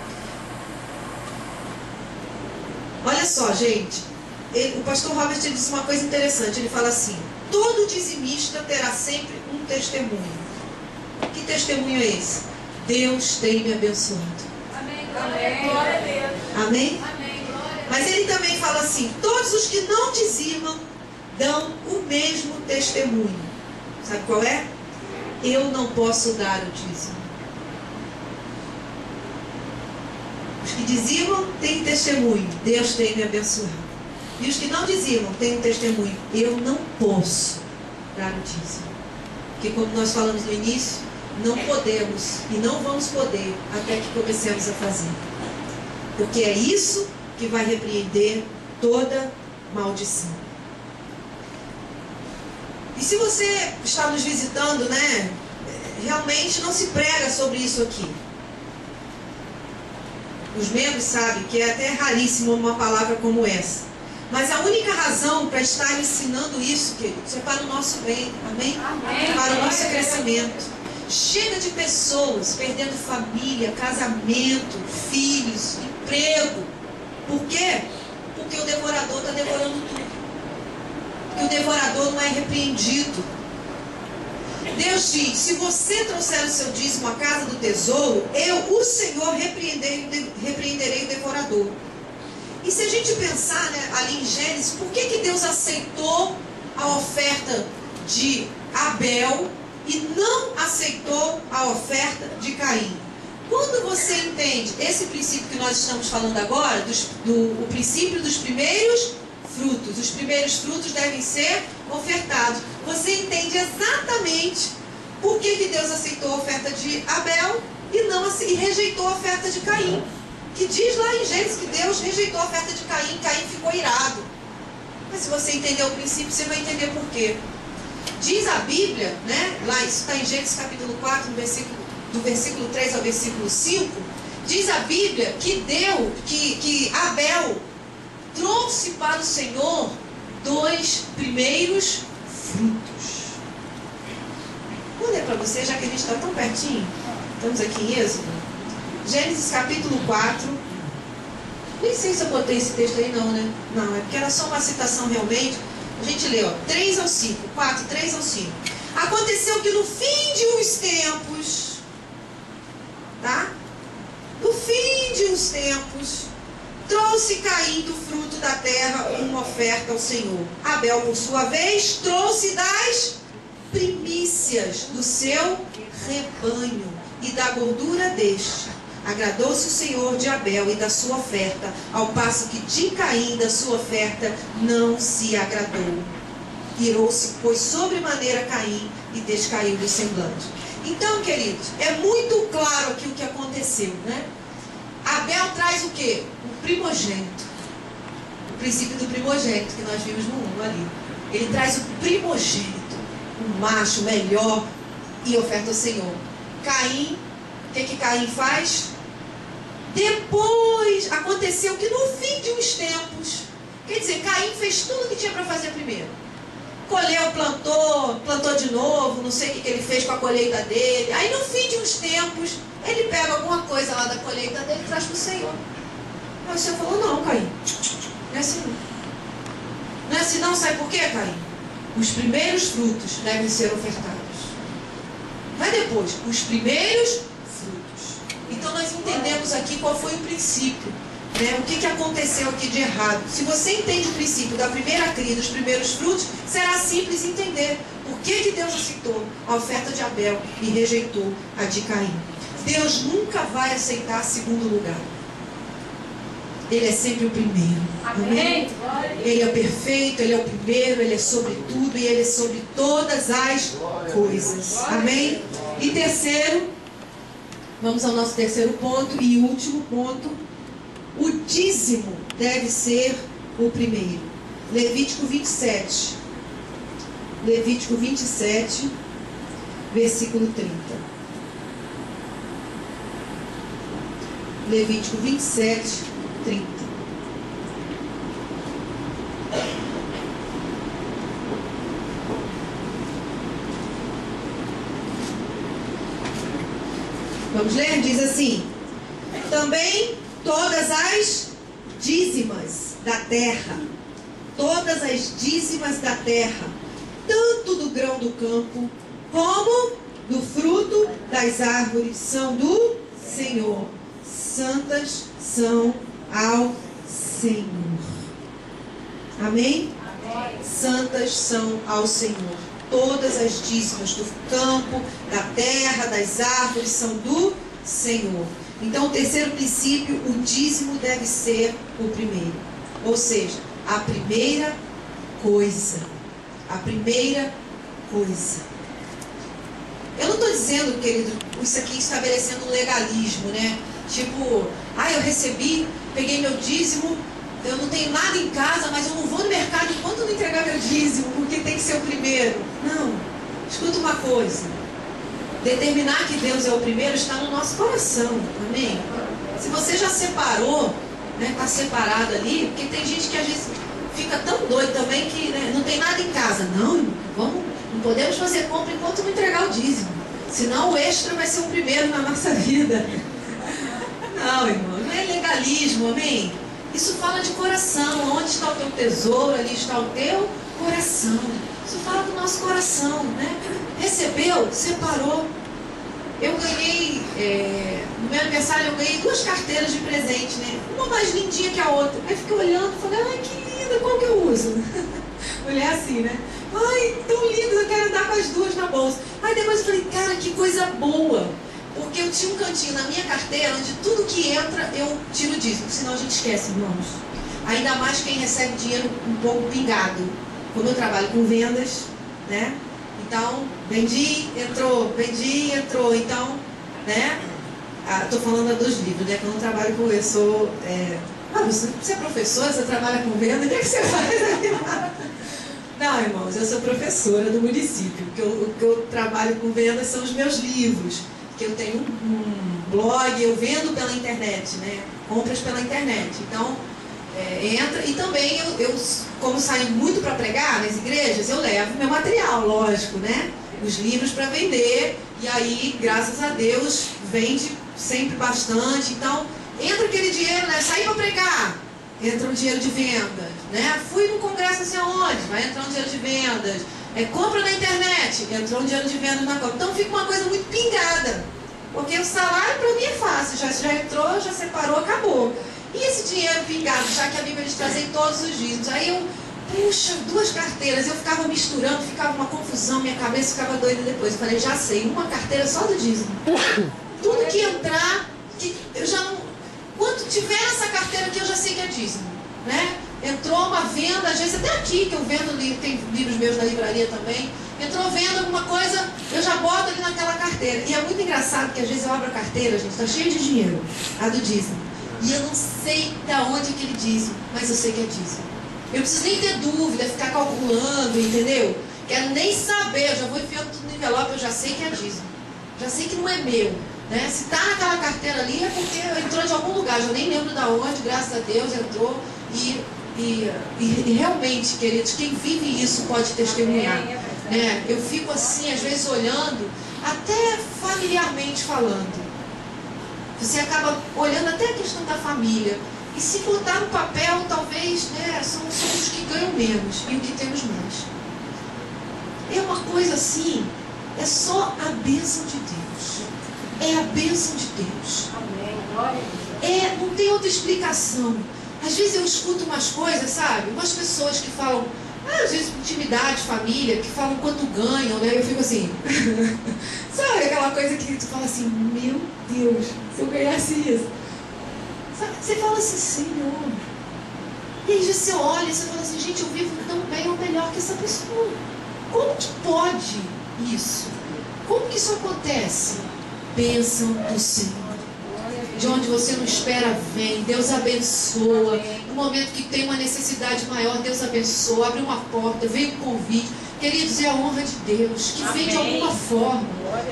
Olha só, gente. O pastor Robert diz uma coisa interessante. Ele fala assim: todo dizimista terá sempre um testemunho. Que testemunho é esse? Deus tem me abençoado. Amém. Glória a Deus. Amém? Amém. Mas ele também fala assim: todos os que não dizimam dão o mesmo testemunho. Sabe qual é? Eu não posso dar o dízimo. Os que dizimam têm testemunho, Deus tem me abençoado. E os que não dizimam têm um testemunho, eu não posso dar o dízimo. Porque como nós falamos no início, não podemos e não vamos poder até que comecemos a fazer. Porque é isso que vai repreender toda maldição. E se você está nos visitando, né, realmente não se prega sobre isso aqui. Os membros sabem que é até raríssimo uma palavra como essa. Mas a única razão para estar ensinando isso, queridos, é para o nosso bem, amém? Amém. Para o nosso crescimento. Chega de pessoas perdendo família, casamento, filhos, emprego. Por quê? Porque o devorador está devorando tudo. Porque o devorador não é repreendido. Deus diz: se você trouxer o seu dízimo à casa do tesouro, eu, o Senhor, repreenderei o devorador. E se a gente pensar, né, ali em Gênesis, por que Deus aceitou a oferta de Abel e não aceitou a oferta de Caim? Quando você entende esse princípio que nós estamos falando agora, o princípio dos primeiros frutos, os primeiros frutos devem ser ofertados. Você entende exatamente por que Deus aceitou a oferta de Abel e rejeitou a oferta de Caim. Que diz lá em Gênesis que Deus rejeitou a oferta de Caim, Caim ficou irado. Mas se você entender o princípio, você vai entender por quê. Diz a Bíblia, né, lá isso está em Gênesis capítulo 4, do versículo 3 ao versículo 5, Diz a Bíblia que Abel trouxe para o Senhor 2 primeiros frutos. Vou ler para você, já que a gente está tão pertinho. Estamos aqui em Êxodo. Gênesis capítulo 4. Nem sei se eu botei esse texto aí não, né? Não, é porque era só uma citação realmente. A gente lê, 3 ao 5. 4, 3 ao 5. Aconteceu que no fim de uns tempos, tá? No fim de uns tempos, trouxe Caim do fruto da terra uma oferta ao Senhor. Abel, por sua vez, trouxe das primícias do seu rebanho e da gordura deste. Agradou-se o Senhor de Abel e da sua oferta, ao passo que de Caim da sua oferta não se agradou. Irou-se, pois, sobremaneira Caim e descaiu do semblante. Então, queridos, é muito claro aqui o que aconteceu, né? Abel traz o quê? O primogênito. O princípio do primogênito que nós vimos no 1 ali. Ele traz o primogênito, o macho melhor, e oferta ao Senhor. Caim, o que Caim faz? Depois aconteceu que no fim de uns tempos, quer dizer, Caim fez tudo o que tinha para fazer primeiro. Colheu, plantou de novo, não sei o que ele fez com a colheita dele. Aí no fim de uns tempos, ele pega alguma coisa lá da colheita dele e traz para o Senhor. Aí o Senhor falou, não, Caim, não é assim não. Não é assim não, sabe por quê, Caim? Os primeiros frutos devem ser ofertados. Vai depois, os primeiros frutos. Então nós entendemos aqui qual foi o princípio. Né? O que aconteceu aqui de errado? Se você entende o princípio da primeira cria, dos primeiros frutos, será simples entender por que Deus aceitou a oferta de Abel e rejeitou a de Caim. Deus nunca vai aceitar segundo lugar. Ele é sempre o primeiro. Amém? Ele é o perfeito, Ele é o primeiro, Ele é sobre tudo e Ele é sobre todas as coisas. Amém? E terceiro, vamos ao nosso terceiro ponto e último ponto. O dízimo deve ser o primeiro. Levítico 27. Levítico 27, versículo 30. Levítico 27, 30. Vamos ler? Diz assim: também todas as dízimas da terra, todas as dízimas da terra, tanto do grão do campo, como do fruto das árvores, são do Senhor. Santas são ao Senhor. Amém? Amém. Santas são ao Senhor. Todas as dízimas do campo, da terra, das árvores, são do Senhor. Então, o terceiro princípio, o dízimo deve ser o primeiro. Ou seja, a primeira coisa. A primeira coisa. Eu não estou dizendo, querido, isso aqui estabelecendo um legalismo, né? Tipo, eu recebi, peguei meu dízimo, eu não tenho nada em casa, mas eu não vou no mercado enquanto não entregar meu dízimo, porque tem que ser o primeiro. Não. Escuta uma coisa. Determinar que Deus é o primeiro está no nosso coração, amém? Se você já separou, está separado ali, porque tem gente que às vezes fica tão doido também que não tem nada em casa. Não, não podemos fazer compra enquanto não entregar o dízimo, senão o extra vai ser o primeiro na nossa vida. Não, irmão, não é legalismo, amém? Isso fala de coração. Onde está o teu tesouro, ali está o teu coração. Isso fala do nosso coração, né? Recebeu, separou. Eu ganhei, no meu aniversário eu ganhei 2 carteiras de presente, né? Uma mais lindinha que a outra. Aí fiquei olhando e falei, ai que linda, qual que eu uso? Mulher assim, né? Ai, tão linda, eu quero andar com as 2 na bolsa. Aí depois eu falei, cara, que coisa boa. Porque eu tinha um cantinho na minha carteira onde tudo que entra eu tiro dízimo, senão a gente esquece, irmãos. Ainda mais quem recebe dinheiro um pouco pingado. Como eu trabalho com vendas, né? Então, vendi, entrou. Então, né? Estou falando dos livros, né? Que eu não trabalho com isso. Eu sou, você é professora, você trabalha com venda, o que você faz? Não, irmãos, eu sou professora do município. O que eu trabalho com vendas são os meus livros. Que eu tenho um blog, eu vendo pela internet, né? Compras pela internet. Então, entra. E também eu como saio muito para pregar nas igrejas, eu levo meu material, lógico, né? Os livros para vender. E aí, graças a Deus, vende sempre bastante. Então, entra aquele dinheiro, né? Saí para pregar, entra um dinheiro de vendas, né? Fui num congresso não sei aonde, vai entrar um dinheiro de vendas. Compra na internet, entrou um dinheiro de vendas na compra. Então fica uma coisa muito pingada. Porque o salário para mim é fácil, já entrou, já separou, acabou. E esse dinheiro pingado, já que a Bíblia diz trazer todos os dízimos. Aí eu, puxa, 2 carteiras, eu ficava misturando, ficava uma confusão, minha cabeça ficava doida depois. Eu falei, já sei, uma carteira só do dízimo. Tudo que entrar, que eu já não. Quando tiver essa carteira aqui, eu já sei que é dízimo, né? Entrou uma venda, às vezes até aqui que eu vendo livro, tem livros meus na livraria também. Entrou venda alguma coisa, eu já boto ali naquela carteira. E é muito engraçado que às vezes eu abro a carteira, gente, está cheia de dinheiro, a do dízimo. E eu não sei de onde é aquele dízimo, mas eu sei que é dízimo. Eu não preciso nem ter dúvida, ficar calculando, entendeu? Quero nem saber, eu já vou enfiando tudo no envelope, eu já sei que é dízimo. Já sei que não é meu. Né? Se está naquela carteira ali é porque entrou de algum lugar, já nem lembro de onde, graças a Deus entrou. E realmente, queridos, quem vive isso pode testemunhar. Né? Eu fico assim, às vezes olhando, até familiarmente falando. Você acaba olhando até a questão da família. E se botar no papel, talvez, né, somos os que ganham menos e o que temos mais. É uma coisa assim, é só a bênção de Deus. É a bênção de Deus. Não tem outra explicação. Às vezes eu escuto umas coisas, sabe? Umas pessoas que falam, às vezes intimidade, família, que falam quanto ganham, né? Eu fico assim, sabe aquela coisa que tu fala assim, meu Deus, se eu ganhasse isso. Sabe? Você fala assim, Senhor. E aí você olha e você fala assim, gente, eu vivo tão bem ou melhor que essa pessoa. Como que pode isso? Como que isso acontece? Bênção do Senhor. De onde você não espera vem, Deus abençoa. No momento que tem uma necessidade maior, Deus abençoa, abre uma porta, vem um convite. Queridos, é a honra de Deus, que vem de alguma forma,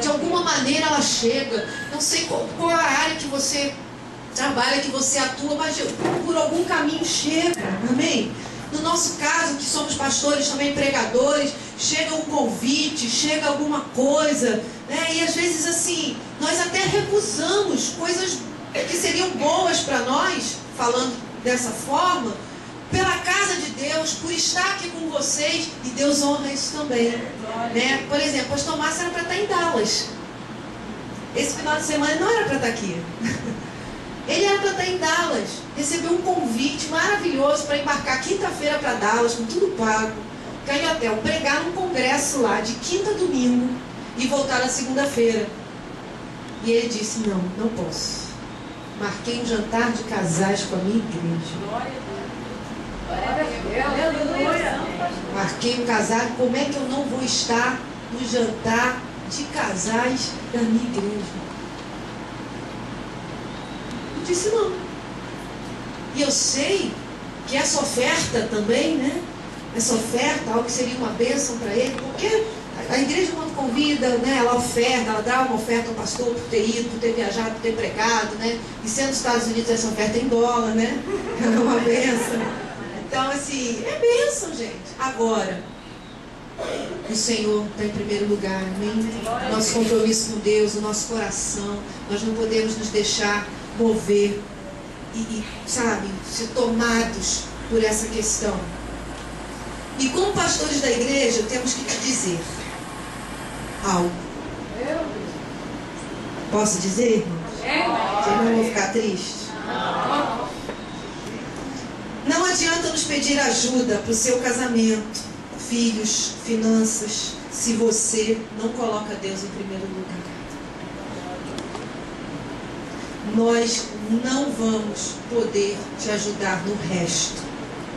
de alguma maneira ela chega. Não sei qual a área que você trabalha, que você atua, mas por algum caminho chega, amém? No nosso caso, que somos pastores, também pregadores, chega um convite, chega alguma coisa, né? E às vezes assim, nós até recusamos coisas que seriam boas para nós, falando dessa forma, pela casa de Deus, por estar aqui com vocês, e Deus honra isso também, né? Por exemplo, o pastor Márcio era para estar em Dallas. Esse final de semana não era para estar aqui. Ele era para estar em Dallas, recebeu um convite maravilhoso para embarcar quinta-feira para Dallas, com tudo pago, cair no hotel, pregar num congresso lá, de quinta a domingo, e voltar na segunda-feira. E ele disse, não posso. Marquei um jantar de casais com a minha igreja. Marquei um casal, como é que eu não vou estar no jantar de casais da minha igreja? Eu disse não. E eu sei que essa oferta também, né? Essa oferta, algo que seria uma bênção para ele, porque a igreja quando convida, né, ela oferta, ela dá uma oferta ao pastor por ter ido, por ter viajado, por ter pregado, né? E sendo nos Estados Unidos essa oferta é em dólar, né? É uma bênção. Então, assim, é bênção, gente. Agora, o Senhor está em primeiro lugar, amém? Nosso compromisso com Deus, o nosso coração, nós não podemos nos deixar mover e sabe, ser tomados por essa questão. E como pastores da igreja, temos que te dizer algo. Posso dizer, irmãos? Vocês não vão ficar tristes? Não adianta nos pedir ajuda para o seu casamento, filhos, finanças, se você não coloca Deus em primeiro lugar. Nós não vamos poder te ajudar no resto,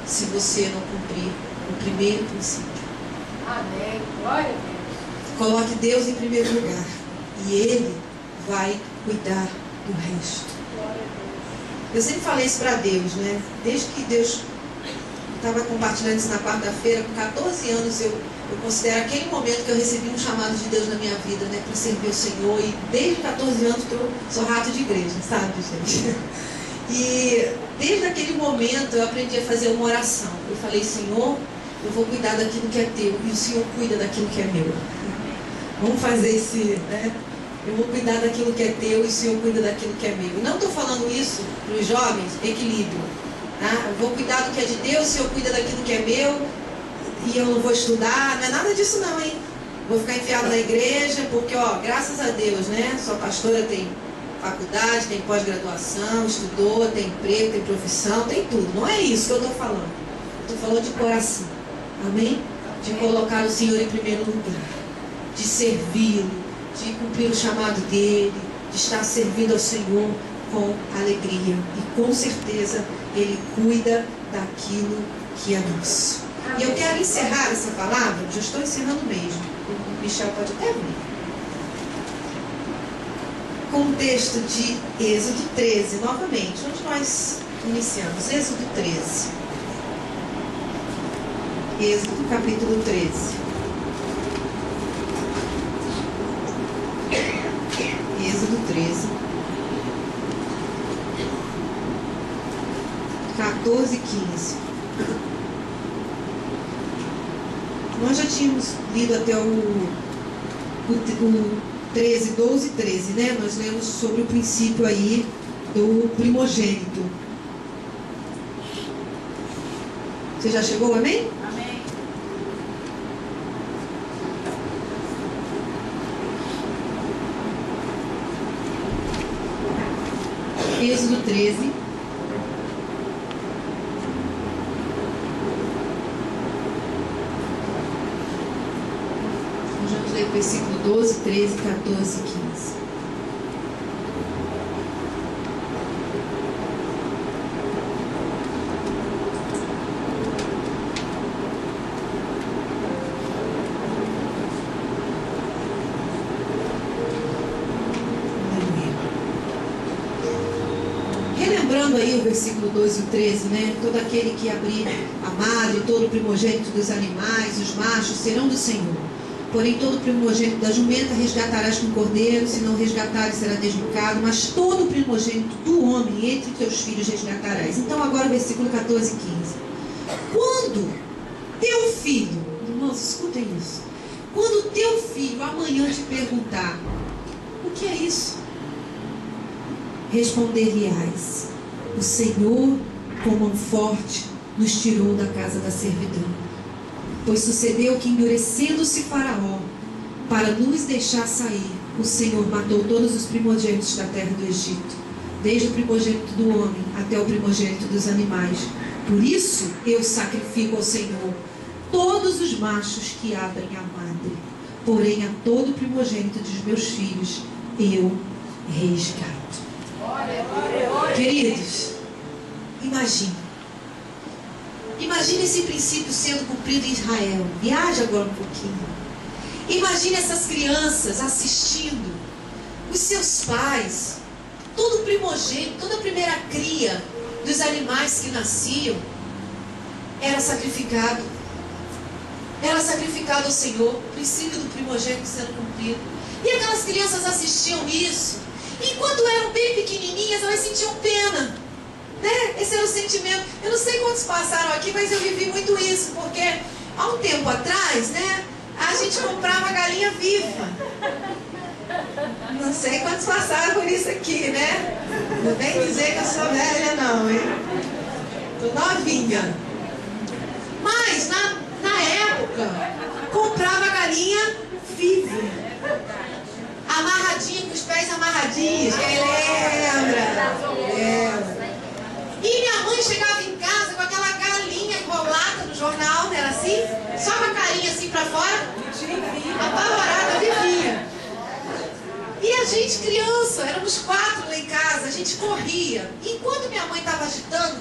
se você não cumprir o primeiro princípio. Amém. Glória a Deus. Coloque Deus em primeiro lugar e Ele vai cuidar do resto. Eu sempre falei isso para Deus, né? Desde que Deus estava compartilhando isso na quarta-feira, com 14 anos eu considero aquele momento que eu recebi um chamado de Deus na minha vida, né, para servir o Senhor. E desde 14 anos que eu sou rato de igreja, sabe, gente? E desde aquele momento eu aprendi a fazer uma oração. Eu falei: Senhor, eu vou cuidar daquilo que é teu e o Senhor cuida daquilo que é meu. Vamos fazer esse, né? Eu vou cuidar daquilo que é teu e o Senhor cuida daquilo que é meu. E não estou falando isso para os jovens, equilíbrio. Tá? Eu vou cuidar do que é de Deus, o Senhor cuida daquilo que é meu e eu não vou estudar. Não é nada disso não, hein? Vou ficar enfiado na igreja porque, ó, graças a Deus, né? Sua pastora tem faculdade, tem pós-graduação, estudou, tem emprego, tem profissão, tem tudo. Não é isso que eu estou falando. Estou falando de coração. Amém? De colocar o Senhor em primeiro lugar. De servi-lo. De cumprir o chamado dele. De estar servindo ao Senhor com alegria. E com certeza ele cuida daquilo que é nosso. E eu quero encerrar essa palavra. Já estou encerrando mesmo. O Michel pode até vir. Com o texto de Êxodo 13, novamente, onde nós iniciamos, Êxodo 13. Êxodo capítulo 13. Êxodo 13. 14 e 15. Nós já tínhamos lido até o 13, 12 e 13, né? Nós lemos sobre o princípio aí do primogênito. Você já chegou, amém? Amém. Êxodo 13. Versículo 12, 13, 14 e 15. Relembrando aí o versículo 12 e 13, né? Todo aquele que abrir a madre, todo o primogênito dos animais, os machos, serão do Senhor. Porém, todo primogênito da jumenta resgatarás com cordeiro, se não resgatares será desnucado, mas todo primogênito do homem entre teus filhos resgatarás. Então, agora, versículo 14 e 15. Quando teu filho, irmãos, escutem isso. Quando teu filho amanhã te perguntar: o que é isso? Responder-lhe-ás: o Senhor, com mão forte, nos tirou da casa da servidão. Pois sucedeu que, endurecendo-se Faraó, para nos deixar sair, o Senhor matou todos os primogênitos da terra do Egito, desde o primogênito do homem até o primogênito dos animais. Por isso eu sacrifico ao Senhor todos os machos que abrem a madre, porém a todo primogênito dos meus filhos eu resgato. Queridos, imagine esse princípio sendo cumprido em Israel. Viaje agora um pouquinho. Imagine essas crianças assistindo os seus pais, todo primogênito, toda a primeira cria dos animais que nasciam era sacrificado. Era sacrificado ao Senhor, o princípio do primogênito sendo cumprido. E aquelas crianças assistiam isso. E enquanto eram bem pequenininhas, elas sentiam pena. Né? Esse era o sentimento. Eu não sei quantos passaram aqui, mas eu vivi muito isso, porque há um tempo atrás, né, a gente comprava galinha viva. Não sei quantos passaram por isso aqui, né? Não vem dizer que eu sou velha não, hein? Tô novinha. Mas na época comprava galinha viva, amarradinha, com os pés amarradinhos. Quem lembra? E minha mãe chegava em casa com aquela galinha enrolada no jornal, não era assim? Só com a carinha assim pra fora. Apavorada, vivia. E a gente, criança, éramos 4 lá em casa, a gente corria. E enquanto minha mãe estava agitando,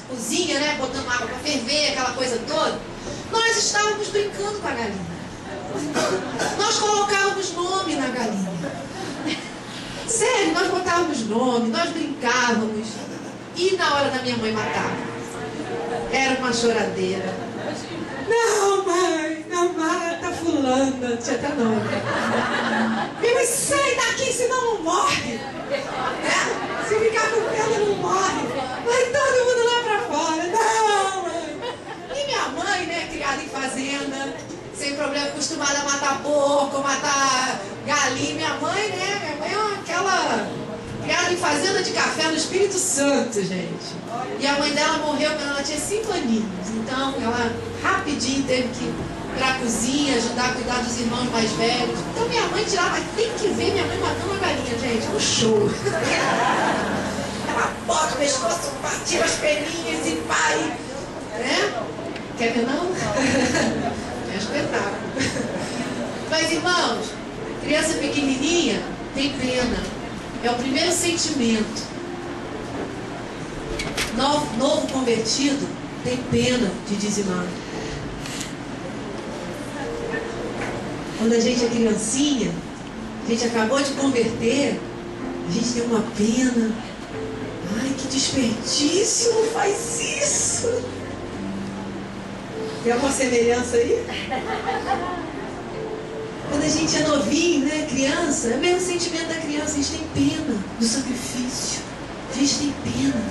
cozinha, né, botando água para ferver, aquela coisa toda, nós estávamos brincando com a galinha. Nós colocávamos nome na galinha. Sério, nós botávamos nome, nós brincávamos. E na hora da minha mãe matar, era uma choradeira. Não, mãe, não mata. fulana, tinha até nome. Minha mãe, sai daqui, senão não morre. Se ficar com ela, não morre. Vai todo mundo lá pra fora. Não, mãe. E minha mãe, né, criada em fazenda, sem problema, acostumada a matar porco, matar galinha. Minha mãe é aquela criada em fazenda de café no Espírito Santo, gente. E a mãe dela morreu quando ela tinha 5 aninhos. Então, ela rapidinho teve que ir pra cozinha, ajudar a cuidar dos irmãos mais velhos. Então, minha mãe tirava, tem que ver minha mãe matando uma galinha, gente. É um show. Ela bota o pescoço, tira as perninhas e vai. Né? Quer ver, não? É espetáculo. Mas, irmãos, criança pequenininha tem pena. É o primeiro sentimento. Novo convertido tem pena de dizimar. Quando a gente é criancinha, a gente acabou de converter, a gente tem uma pena. Ai, que desperdício, não faz isso. Tem alguma semelhança aí? Quando a gente é novinho, né, criança, é o mesmo sentimento da criança, a gente tem pena do sacrifício. A gente tem pena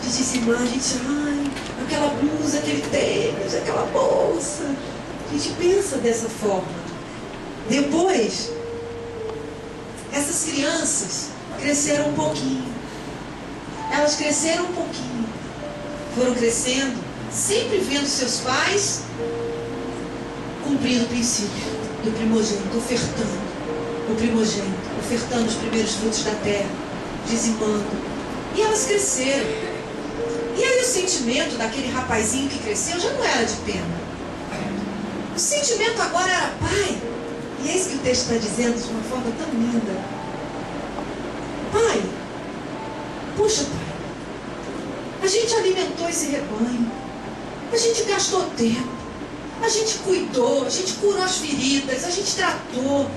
de dizimar, a gente, ai, aquela blusa, aquele tênis, aquela bolsa. A gente pensa dessa forma. Depois, essas crianças cresceram um pouquinho. Elas cresceram um pouquinho. Foram crescendo, sempre vendo seus pais cumprindo o princípio do primogênito, ofertando o primogênito, ofertando os primeiros frutos da terra, dizimando. E elas cresceram. E aí o sentimento daquele rapazinho que cresceu já não era de pena. O sentimento agora era, pai, e é isso que o texto está dizendo de uma forma tão linda. Pai, puxa, pai, a gente alimentou esse rebanho, a gente gastou tempo, a gente cuidou, a gente curou as feridas, a gente tratou.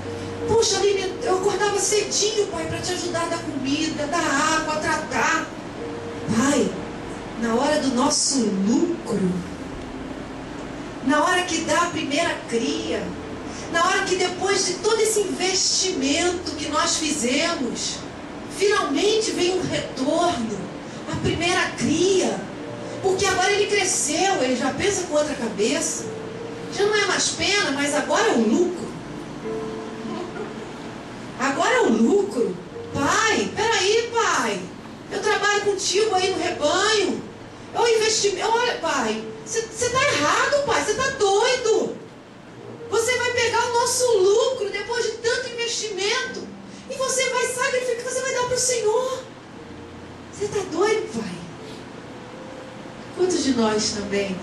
Puxa, eu acordava cedinho, pai, para te ajudar a dar comida, dar água, a tratar. Pai, na hora do nosso lucro, na hora que dá a primeira cria, na hora que depois de todo esse investimento que nós fizemos, finalmente vem um retorno, a primeira cria, porque agora ele cresceu, ele já pensa com outra cabeça, já não é mais pena, mas agora é o lucro. Agora é o lucro. Pai, peraí, pai, eu trabalho contigo aí no rebanho, eu investi, olha, pai, você está errado, pai, você está doido. Você vai pegar o nosso lucro depois de tanto investimento e você vai sacrificar, você vai dar para o Senhor. Você está doido, pai? Quantos de nós também,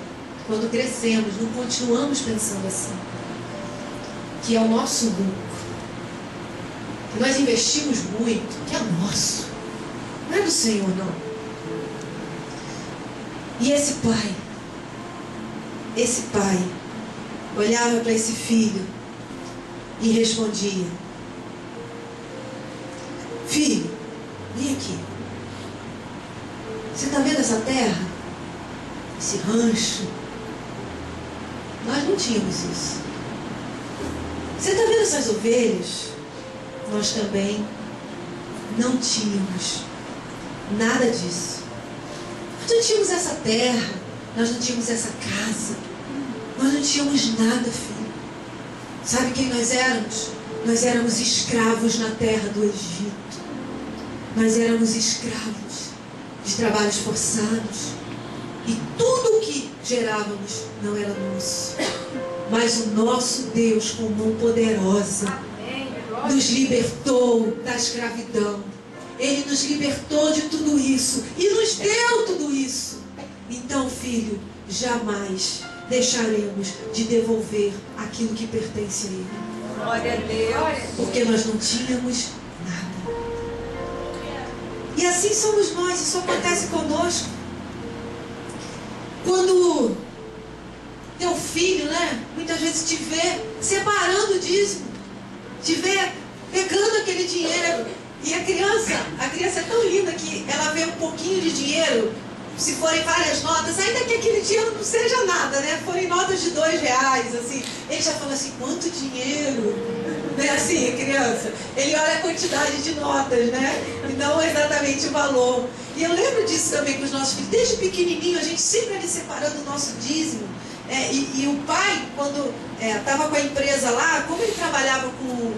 quando crescemos, não continuamos pensando assim? Que é o nosso lucro. Que nós investimos muito, que é nosso. Não é do Senhor, não. E esse pai, olhava para esse filho e respondia: filho, vem aqui. Você está vendo essa terra? Esse rancho? Nós não tínhamos isso. Você está vendo essas ovelhas? Nós também não tínhamos nada disso. Nós não tínhamos essa terra, nós não tínhamos essa casa, nós não tínhamos nada, filho. Sabe quem nós éramos? Nós éramos escravos na terra do Egito. Nós éramos escravos de trabalhos forçados. E tudo o que gerávamos não era nosso. Mas o nosso Deus, com mão poderosa, nos libertou da escravidão. Ele nos libertou de tudo isso e nos deu tudo isso. Então, filho, jamais deixaremos de devolver aquilo que pertence a Ele. Glória a Deus. Porque nós não tínhamos nada. E assim somos nós, isso acontece conosco. Quando teu filho, né, muitas vezes te vê separando o dízimo, te vê pegando aquele dinheiro. E a criança é tão linda que ela vê um pouquinho de dinheiro se forem várias notas, ainda que aquele dinheiro não seja nada, né? Forem notas de R$2, assim, ele já fala assim, quanto dinheiro? Né? Assim, criança, ele olha a quantidade de notas, né? E não exatamente o valor. E eu lembro disso também com os nossos filhos, desde pequenininho, a gente sempre ali separando o nosso dízimo. E o pai, quando estava com a empresa lá, como ele trabalhava com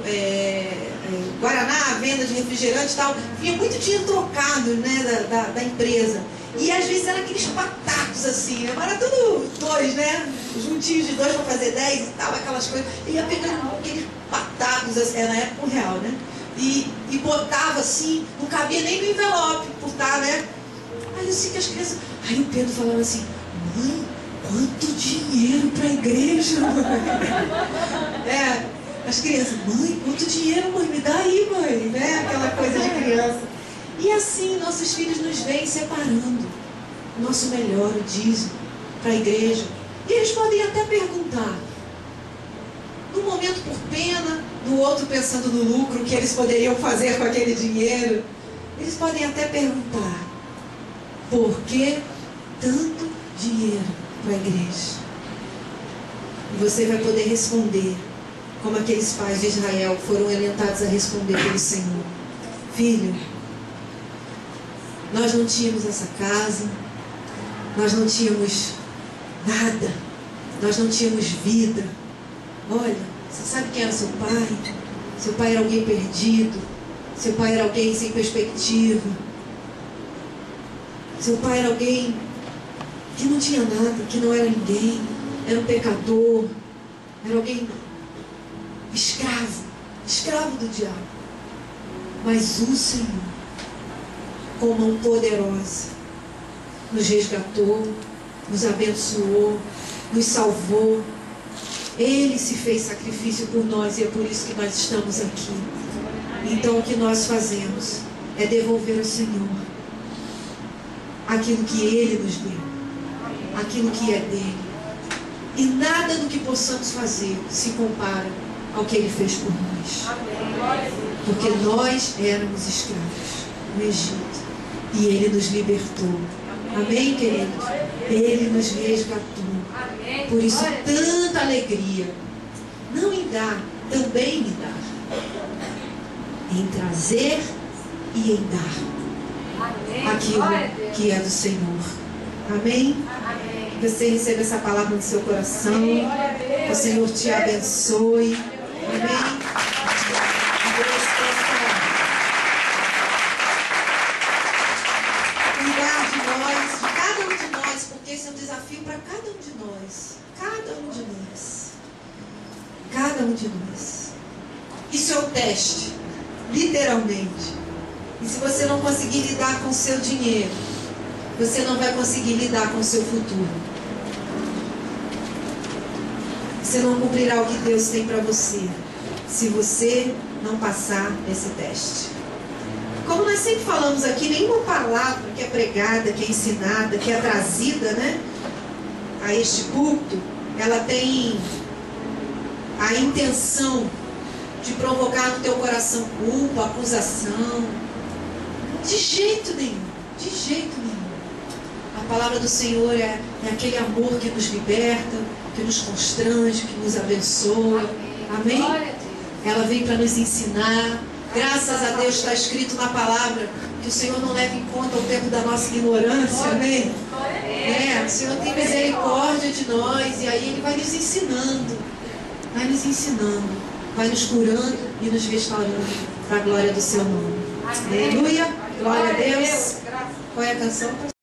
Guaraná, venda de refrigerante e tal, vinha muito dinheiro trocado, né, da empresa. E às vezes eram aqueles patacos assim, né? Mas era tudo 2, né? Juntinhos de 2 para fazer 10 e tal, aquelas coisas. Ele ia pegando aqueles patacos, assim, na época real, né? E botava assim, não cabia nem no envelope, por estar, né? Aí eu sei que as crianças. Aí o Pedro falava assim, mãe, quanto dinheiro para a igreja, mãe? As crianças, mãe, quanto dinheiro, mãe? Me dá aí, mãe, né? Aquela coisa de criança. E assim, nossos filhos nos vêm separando o nosso melhor, o dízimo, para a igreja. E eles podem até perguntar, num momento por pena, no outro pensando no lucro que eles poderiam fazer com aquele dinheiro, eles podem até perguntar, por que tanto dinheiro para a igreja? E você vai poder responder, como aqueles pais de Israel foram orientados a responder pelo Senhor. Filho, nós não tínhamos essa casa, nós não tínhamos nada, nós não tínhamos vida. Olha, você sabe quem era seu pai? Seu pai era alguém perdido, seu pai era alguém sem perspectiva, seu pai era alguém que não tinha nada, que não era ninguém, era um pecador, era alguém escravo do diabo. Mas o Senhor, com mão poderosa, nos resgatou, nos abençoou, nos salvou. Ele se fez sacrifício por nós e é por isso que nós estamos aqui. Então o que nós fazemos é devolver ao Senhor aquilo que Ele nos deu, aquilo que é dele. E nada do que possamos fazer se compara ao que Ele fez por nós. Porque nós éramos escravos no Egito e Ele nos libertou. Amém, queridos? Ele nos resgatou. Por isso, tanta alegria. Não em dar, também em dar. Em trazer e em dar aquilo que é do Senhor. Amém? Que você receba essa palavra no seu coração. Que o Senhor te abençoe. Amém? Que Deus possa cuidar de nós, de cada um de nós, porque esse é um desafio para cada um de nós. Cada um de nós. Cada um de nós. Isso é o teste, literalmente. E se você não conseguir lidar com o seu dinheiro, você não vai conseguir lidar com o seu futuro. Você não cumprirá o que Deus tem para você, se você não passar esse teste. Como nós sempre falamos aqui, nenhuma palavra que é pregada, que é ensinada, que é trazida, né, a este púlpito, ela tem a intenção de provocar no teu coração culpa, acusação. De jeito nenhum, de jeito nenhum. A palavra do Senhor é aquele amor que nos liberta, que nos constrange, que nos abençoa. Amém? Ela vem para nos ensinar. Graças a Deus está escrito na palavra que o Senhor não leva em conta o tempo da nossa ignorância. Amém? O Senhor tem misericórdia de nós e aí Ele vai nos ensinando. Vai nos ensinando. Vai nos curando e nos restaurando para a glória do Seu nome. Aleluia. Glória a Deus. Qual é a canção?